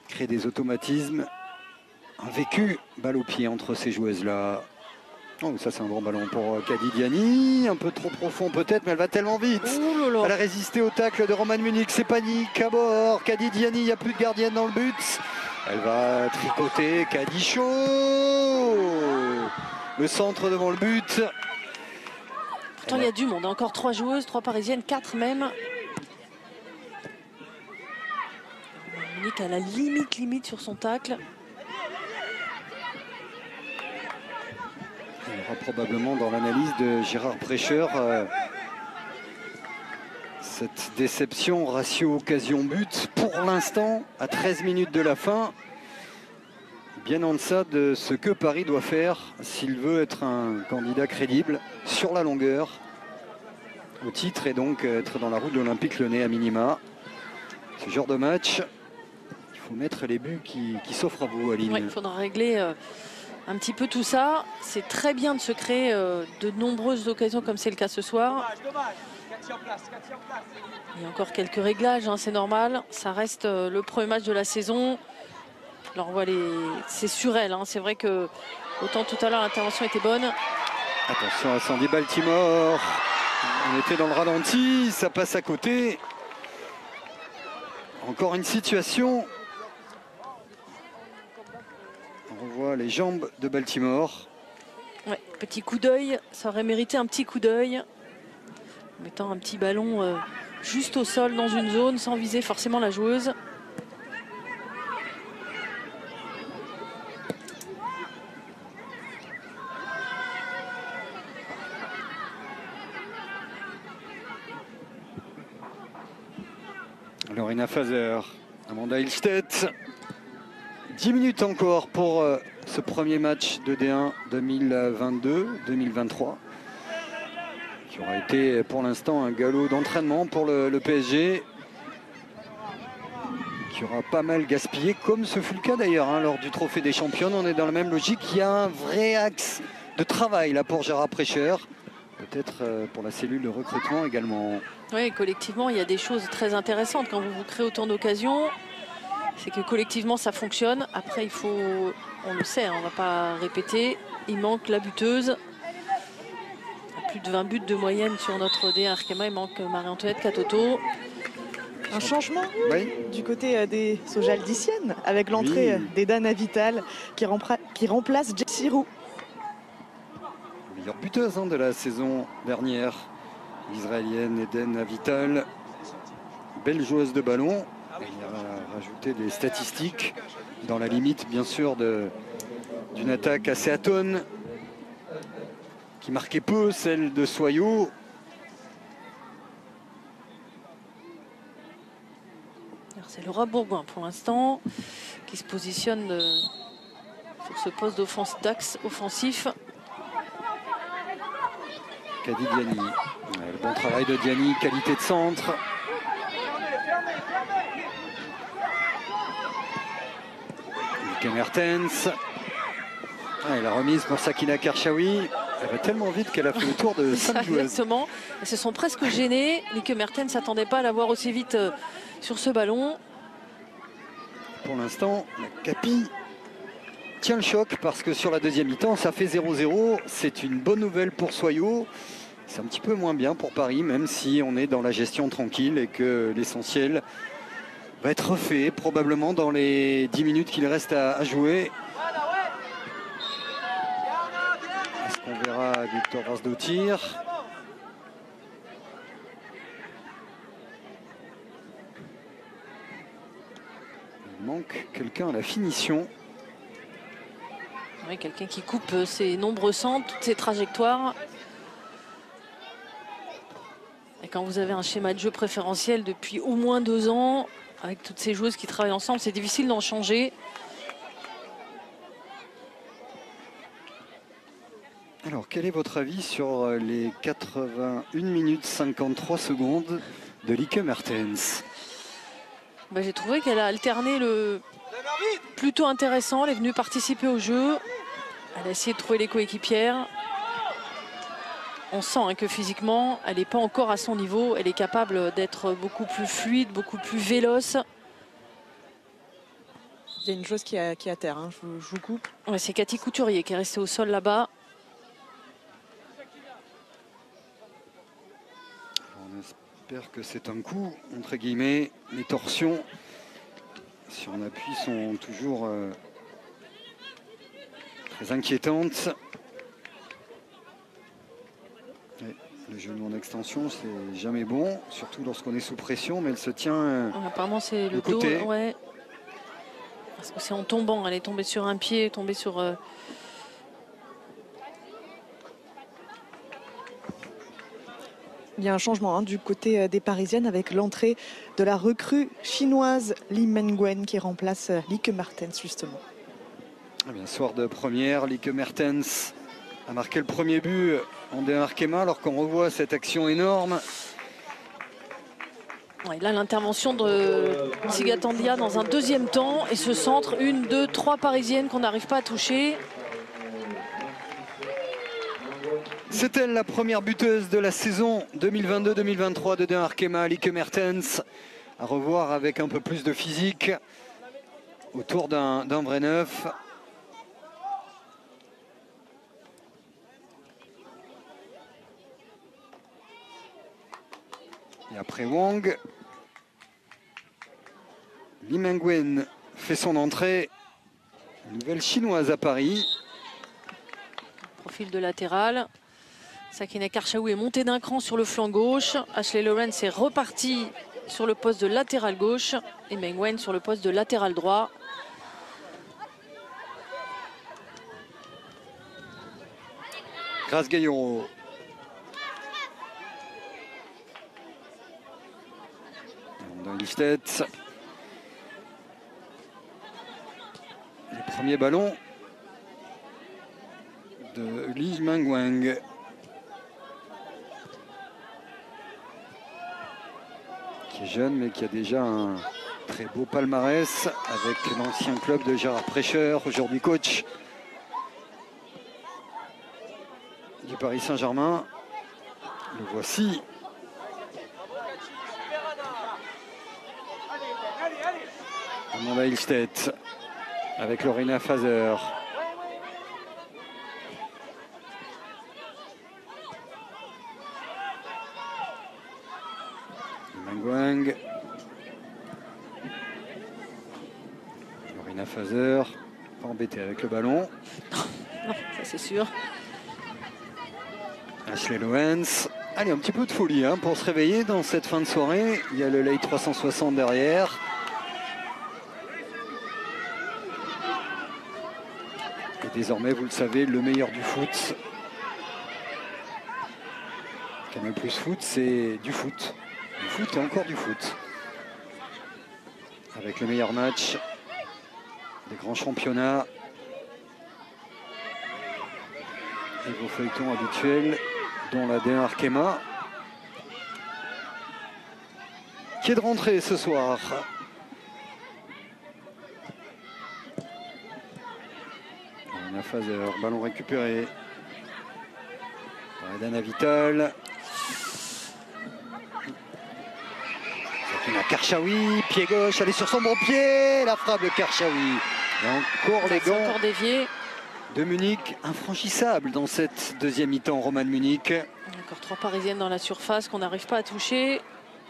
[SPEAKER 1] crée des automatismes. Un vécu balle au pied entre ces joueuses-là. Oh, ça c'est un bon ballon pour Kady Diani. Un peu trop profond peut-être, mais elle va tellement vite.
[SPEAKER 2] Oh,
[SPEAKER 1] elle a résisté au tacle de Romane Munich. C'est panique à bord. Kady Diani, il n'y a plus de gardienne dans le but. Elle va tricoter. Kady chaud. Le centre devant le but.
[SPEAKER 2] Pourtant il y a du monde. Encore 3 joueuses, 3 parisiennes, 4 même. Munich à la limite sur son tacle.
[SPEAKER 1] Il y aura probablement dans l'analyse de Gérard Prêcheur cette déception ratio occasion-but pour l'instant à 13 minutes de la fin. Bien en deçà de ce que Paris doit faire s'il veut être un candidat crédible sur la longueur au titre et donc être dans la roue de l'Olympique Lyonnais à minima. Ce genre de match, il faut mettre les buts qui s'offrent à vous, Aline.
[SPEAKER 2] Oui, il faudra régler un petit peu tout ça. C'est très bien de se créer de nombreuses occasions comme c'est le cas ce soir. Il y a encore quelques réglages, hein, c'est normal. Ça reste le premier match de la saison. Alors on voit c'est sur elle, hein. C'est vrai que autant tout à l'heure l'intervention était bonne.
[SPEAKER 1] Attention à Sandy Baltimore. On était dans le ralenti, ça passe à côté. Encore une situation. On voit les jambes de Baltimore.
[SPEAKER 2] Ouais, petit coup d'œil, ça aurait mérité un petit coup d'œil. Mettant un petit ballon juste au sol dans une zone sans viser forcément la joueuse.
[SPEAKER 1] Lorena Fazer, Amanda Ilstedt. 10 minutes encore pour ce premier match de D1 2022-2023. Qui aura été pour l'instant un galop d'entraînement pour le PSG. Qui aura pas mal gaspillé, comme ce fut le cas d'ailleurs hein, lors du Trophée des Championnes. On est dans la même logique. Il y a un vrai axe de travail là pour Gérard Prêcheur. Peut-être pour la cellule de recrutement également.
[SPEAKER 2] Oui, collectivement, il y a des choses très intéressantes. Quand vous créez autant d'occasions, c'est que collectivement, ça fonctionne. Après, il faut, on le sait, hein, on ne va pas répéter, il manque la buteuse. Il y a plus de 20 buts de moyenne sur notre D1 Arkema. Il manque Marie-Antoinette Katoto.
[SPEAKER 4] Un changement
[SPEAKER 1] oui.
[SPEAKER 4] Du côté des Sojaldiciennes, avec l'entrée d'Edana Vital qui remplace Jessie Roux.
[SPEAKER 1] Meilleure buteuse hein, de la saison dernière. L'Israélienne Eden Avital. Belle joueuse de ballon. Il a rajouté des statistiques dans la limite bien sûr d'une attaque assez atone qui marquait peu celle de Soyaux.
[SPEAKER 2] C'est Laura Bourgoin pour l'instant qui se positionne sur ce poste d'axe offensif.
[SPEAKER 1] Kady Diani. Le bon travail de Diani, qualité de centre. Mika Mertens. Et la remise pour Sakina Karchaoui. Elle va tellement vite qu'elle a fait le tour de 5 joueuses.
[SPEAKER 2] Exactement. Elles se sont presque gênées. Lieke Mertens ne s'attendait pas à la voir aussi vite sur ce ballon.
[SPEAKER 1] Pour l'instant, la Capi tient le choc parce que sur la deuxième mi-temps, ça fait 0-0. C'est une bonne nouvelle pour Soyaux. C'est un petit peu moins bien pour Paris, même si on est dans la gestion tranquille et que l'essentiel va être refait probablement dans les 10 minutes qu'il reste à jouer. Est-ce qu'on verra Victor Rasdottir? Il manque quelqu'un à la finition.
[SPEAKER 2] Oui, quelqu'un qui coupe ses nombreux centres, toutes ses trajectoires. Et quand vous avez un schéma de jeu préférentiel depuis au moins 2 ans, avec toutes ces joueuses qui travaillent ensemble, c'est difficile d'en changer.
[SPEAKER 1] Alors, quel est votre avis sur les 81 minutes 53 secondes de Lieke Mertens?
[SPEAKER 2] J'ai trouvé qu'elle a alterné le plutôt intéressant. Elle est venue participer au jeu. Elle a essayé de trouver les coéquipières. On sent que physiquement, elle n'est pas encore à son niveau. Elle est capable d'être beaucoup plus fluide, beaucoup plus véloce.
[SPEAKER 4] Il y a une chose qui est à terre, hein. Je vous coupe.
[SPEAKER 2] Ouais, c'est Cathy Couturier qui est restée au sol là-bas.
[SPEAKER 1] On espère que c'est un coup, entre guillemets. Les torsions sur l'appui sont toujours très inquiétantes. Et le genou en extension, c'est jamais bon, surtout lorsqu'on est sous pression, mais elle se tient.
[SPEAKER 2] Apparemment, c'est le dos.
[SPEAKER 1] côté.
[SPEAKER 2] Ouais. Parce que c'est en tombant, elle est tombée sur un pied, tombée sur...
[SPEAKER 4] Il y a un changement du côté des Parisiennes avec l'entrée de la recrue chinoise Li Mengwen qui remplace Lieke Mertens justement.
[SPEAKER 1] Eh bien, soir de première, Lieke Mertens a marqué le premier but en Arkema alors qu'on revoit cette action énorme.
[SPEAKER 2] Ouais, là, l'intervention de Tsigatandia dans un deuxième temps et ce centre, 1, 2, 3 Parisiennes qu'on n'arrive pas à toucher.
[SPEAKER 1] C'est elle la première buteuse de la saison 2022-2023 de Arkema, Lieke Mertens. À revoir avec un peu plus de physique autour d'un vrai neuf. Et après Wang, Li Mengwen fait son entrée. Nouvelle chinoise à Paris.
[SPEAKER 2] Profil de latéral. Sakina Karchaoui est montée d'un cran sur le flanc gauche. Ashley Lawrence est reparti sur le poste de latéral gauche. Et Mengwen sur le poste de latéral droit.
[SPEAKER 1] Grace Gaillon. Dans Liftet. Le premier ballon de Li Mengwen. Qui est jeune mais qui a déjà un très beau palmarès avec l'ancien club de Gérard Prêcheur, aujourd'hui coach du Paris Saint-Germain. Le voici. Amanda Ilstedt avec Lorena Fazer. Mengwen. Lorena Fazer. Pas embêtée avec le ballon.
[SPEAKER 2] Non, ça c'est sûr.
[SPEAKER 1] Ashley Lawrence. Allez, un petit peu de folie pour se réveiller dans cette fin de soirée. Il y a le Lay 360 derrière. Et désormais, vous le savez, le meilleur du foot. Canal Plus Foot, c'est du foot. Du foot et encore du foot. Avec le meilleur match des grands championnats. Et vos feuilletons habituels, dont la D1 Arkema, qui est de rentrée ce soir. Fazer, ballon récupéré par Edana Vital. Sakina Karchaoui, pied gauche, elle est sur son bon pied, la frappe de Karchaoui. Et encore les gants
[SPEAKER 2] encore dévié.
[SPEAKER 1] de Munich, infranchissable dans cette deuxième mi-temps, Roman Munich.
[SPEAKER 2] Encore 3 parisiennes dans la surface qu'on n'arrive pas à toucher.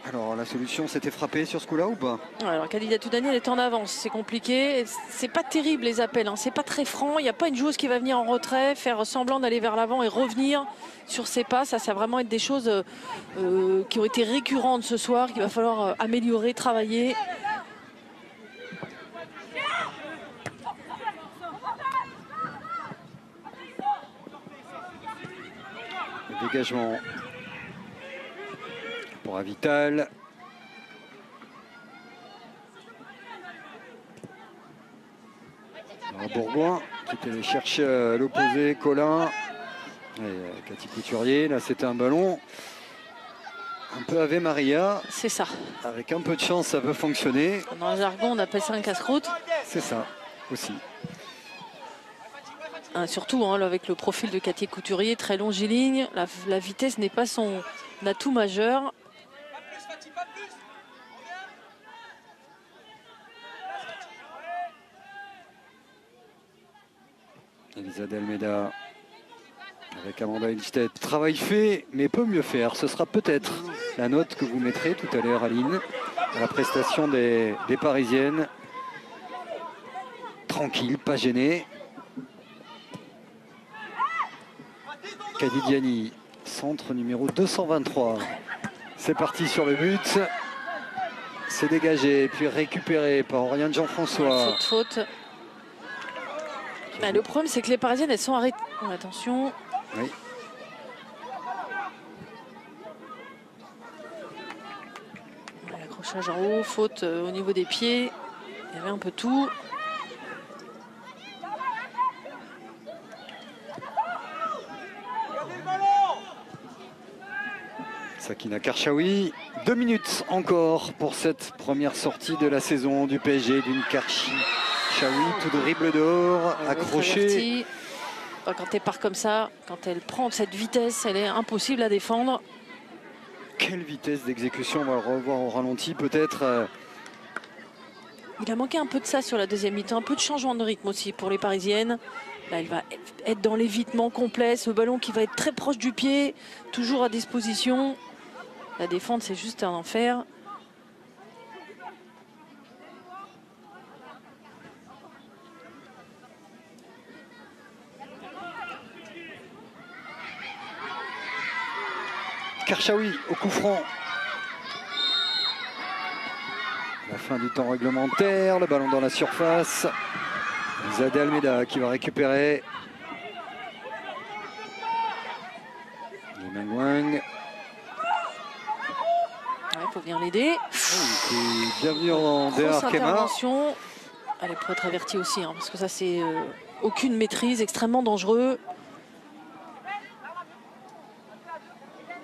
[SPEAKER 1] Alors la solution, c'était frapper sur ce coup-là ou pas?
[SPEAKER 2] Alors Khadija Toudani, elle est en avance, c'est compliqué. C'est pas terrible les appels, hein. C'est pas très franc. Il n'y a pas une joueuse qui va venir en retrait, faire semblant d'aller vers l'avant et revenir sur ses pas. Ça va vraiment être des choses qui ont été récurrentes ce soir, qu'il va falloir améliorer, travailler.
[SPEAKER 1] Le dégagement pour Avital. Bourgoin qui était allé chercher à l'opposé, Colin et Cathy Couturier. Là, c'était un ballon un peu Ave Maria.
[SPEAKER 2] C'est ça.
[SPEAKER 1] Avec un peu de chance, ça peut fonctionner.
[SPEAKER 2] Dans le jargon, on appelle ça un casse-croûte.
[SPEAKER 1] C'est ça aussi.
[SPEAKER 2] Surtout hein, avec le profil de Cathy Couturier, très longiligne. La vitesse n'est pas son atout majeur.
[SPEAKER 1] Elisa de Almeida avec Amanda Ilstedt. Travail fait, mais peut mieux faire. Ce sera peut-être la note que vous mettrez tout à l'heure, Aline, à la prestation des Parisiennes. Tranquille, pas gêné. Kadidiani, centre numéro 223. C'est parti sur le but. C'est dégagé, puis récupéré par Oriane Jean-François.
[SPEAKER 2] Faute. Bah, le problème, c'est que les Parisiennes, elles sont arrêtées. Oh, attention.
[SPEAKER 1] Oui.
[SPEAKER 2] L'accrochage en haut, faute au niveau des pieds. Il y avait un peu tout.
[SPEAKER 1] Sakina Karchaoui, 2 minutes encore pour cette première sortie de la saison du PSG d'une Karchaoui, tout dribble dehors, accroché.
[SPEAKER 2] Quand elle part comme ça, quand elle prend cette vitesse, elle est impossible à défendre.
[SPEAKER 1] Quelle vitesse d'exécution, on va le revoir au ralenti peut-être.
[SPEAKER 2] Il a manqué un peu de ça sur la deuxième mi-temps, un peu de changement de rythme aussi pour les Parisiennes. Là, elle va être dans l'évitement complet, ce ballon qui va être très proche du pied, toujours à disposition. La défendre, c'est juste un enfer.
[SPEAKER 1] Karchaoui au coup franc. La fin du temps réglementaire, le ballon dans la surface. Elisa de Almeida qui va récupérer. Mengwang.
[SPEAKER 2] Il faut venir l'aider.
[SPEAKER 1] Bienvenue en
[SPEAKER 2] Grosse
[SPEAKER 1] Arkema.
[SPEAKER 2] intervention. Elle pourrait être avertie aussi, hein, parce que ça, c'est aucune maîtrise, extrêmement dangereux.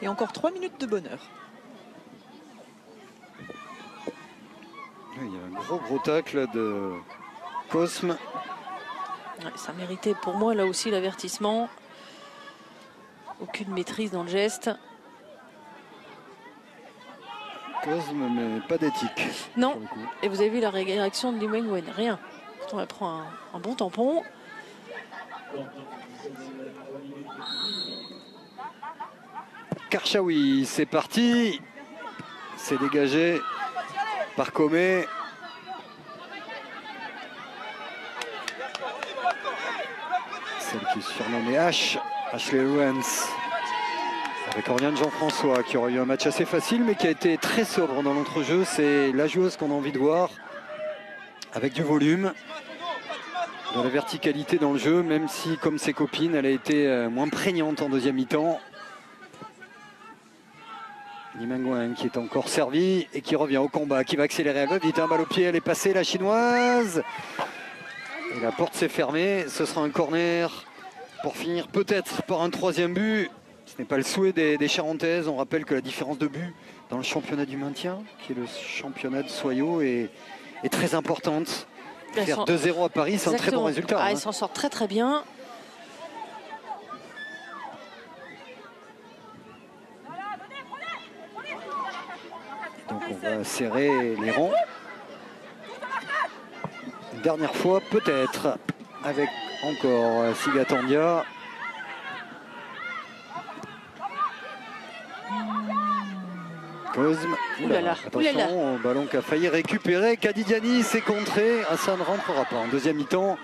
[SPEAKER 4] Et encore 3 minutes de bonheur.
[SPEAKER 1] Il y a un gros tacle de Cosme.
[SPEAKER 2] Ouais, ça méritait pour moi là aussi l'avertissement. Aucune maîtrise dans le geste.
[SPEAKER 1] Cosme, mais pas d'éthique.
[SPEAKER 2] Non. Et vous avez vu la réaction de Li Mengwen. Rien. Pourtant, elle prend un bon tampon.
[SPEAKER 1] Karchaoui, c'est parti. C'est dégagé par Comé. Celle qui est surnommée H. Ashley Owens. Avec Oriane Jean-François qui aurait eu un match assez facile mais qui a été très sobre dans l'entrejeu. C'est la joueuse qu'on a envie de voir. Avec du volume. De la verticalité dans le jeu, même si comme ses copines, elle a été moins prégnante en deuxième mi-temps. Li Mengwang qui est encore servi et qui revient au combat, qui va accélérer, elle va vite, un balle au pied, elle est passée, la chinoise. Et la porte s'est fermée, ce sera un corner pour finir peut-être par un troisième but. Ce n'est pas le souhait des Charentaises. On rappelle que la différence de but dans le championnat du maintien, qui est le championnat de Soyaux, est très importante. Faire 2-0 à Paris, c'est un très bon résultat.
[SPEAKER 2] Elle s'en sort très très bien.
[SPEAKER 1] va serrer les rangs. Une dernière fois peut-être, avec encore Sigatandia. Cosme. Attention au ballon qui a failli récupérer. Kadidiani s'est contré. Ça ne rentrera pas en deuxième mi-temps.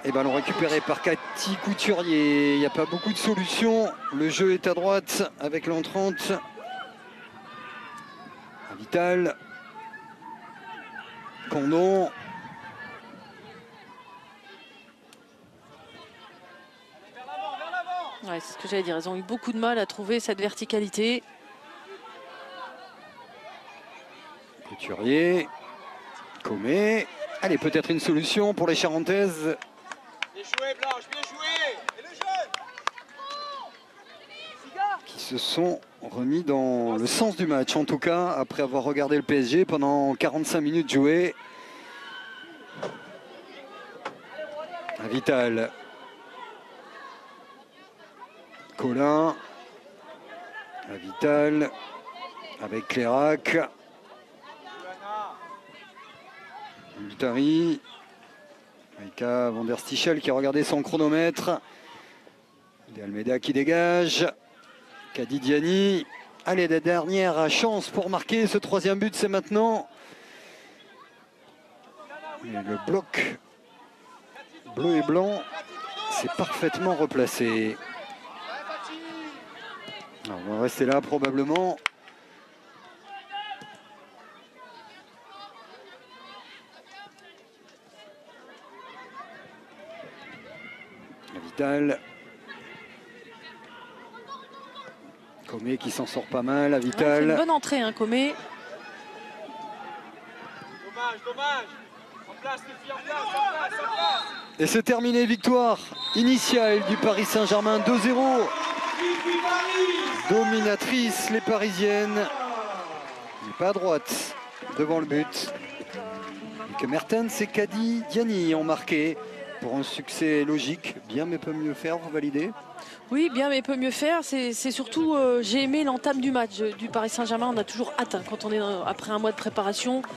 [SPEAKER 1] Et ballon récupéré par Cathy Couturier. Il n'y a pas beaucoup de solutions. Le jeu est à droite avec l'entrante. Vital. Condon.
[SPEAKER 2] Ouais, c'est ce que j'allais dire. Ils ont eu beaucoup de mal à trouver cette verticalité.
[SPEAKER 1] Couturier. Comé. Allez, peut-être une solution pour les Charentaises.
[SPEAKER 3] Bien joué, Blanche, bien joué. Et le jeune
[SPEAKER 1] Qui se sont remis dans le sens du match, en tout cas, après avoir regardé le PSG pendant 45 minutes jouées. Vital. Colin. Vital. Avec Clérac. Multari. Maïka Van der Stichel qui a regardé son chronomètre. De Almeida qui dégage. Kadidiani. Allez, la dernière chance pour marquer ce troisième but, c'est maintenant. Et le bloc bleu et blanc s'est parfaitement replacé. Alors, on va rester là probablement. Vital. Comé qui s'en sort pas mal, à Vital.
[SPEAKER 2] Ouais, une bonne entrée, hein, Comé.
[SPEAKER 3] Dommage. En place, les filles, en place.
[SPEAKER 1] Et c'est terminé, victoire initiale du Paris Saint-Germain 2-0. Dominatrice les Parisiennes. Il n'est pas à droite devant le but. Et que Mertens et Kadidiani ont marqué pour un succès logique. Bien mais peut mieux faire, vous validez?
[SPEAKER 2] Oui, bien mais peut mieux faire. C'est surtout, j'ai aimé l'entame du match du Paris Saint-Germain. On a toujours hâte, hein, quand on est après un mois de préparation.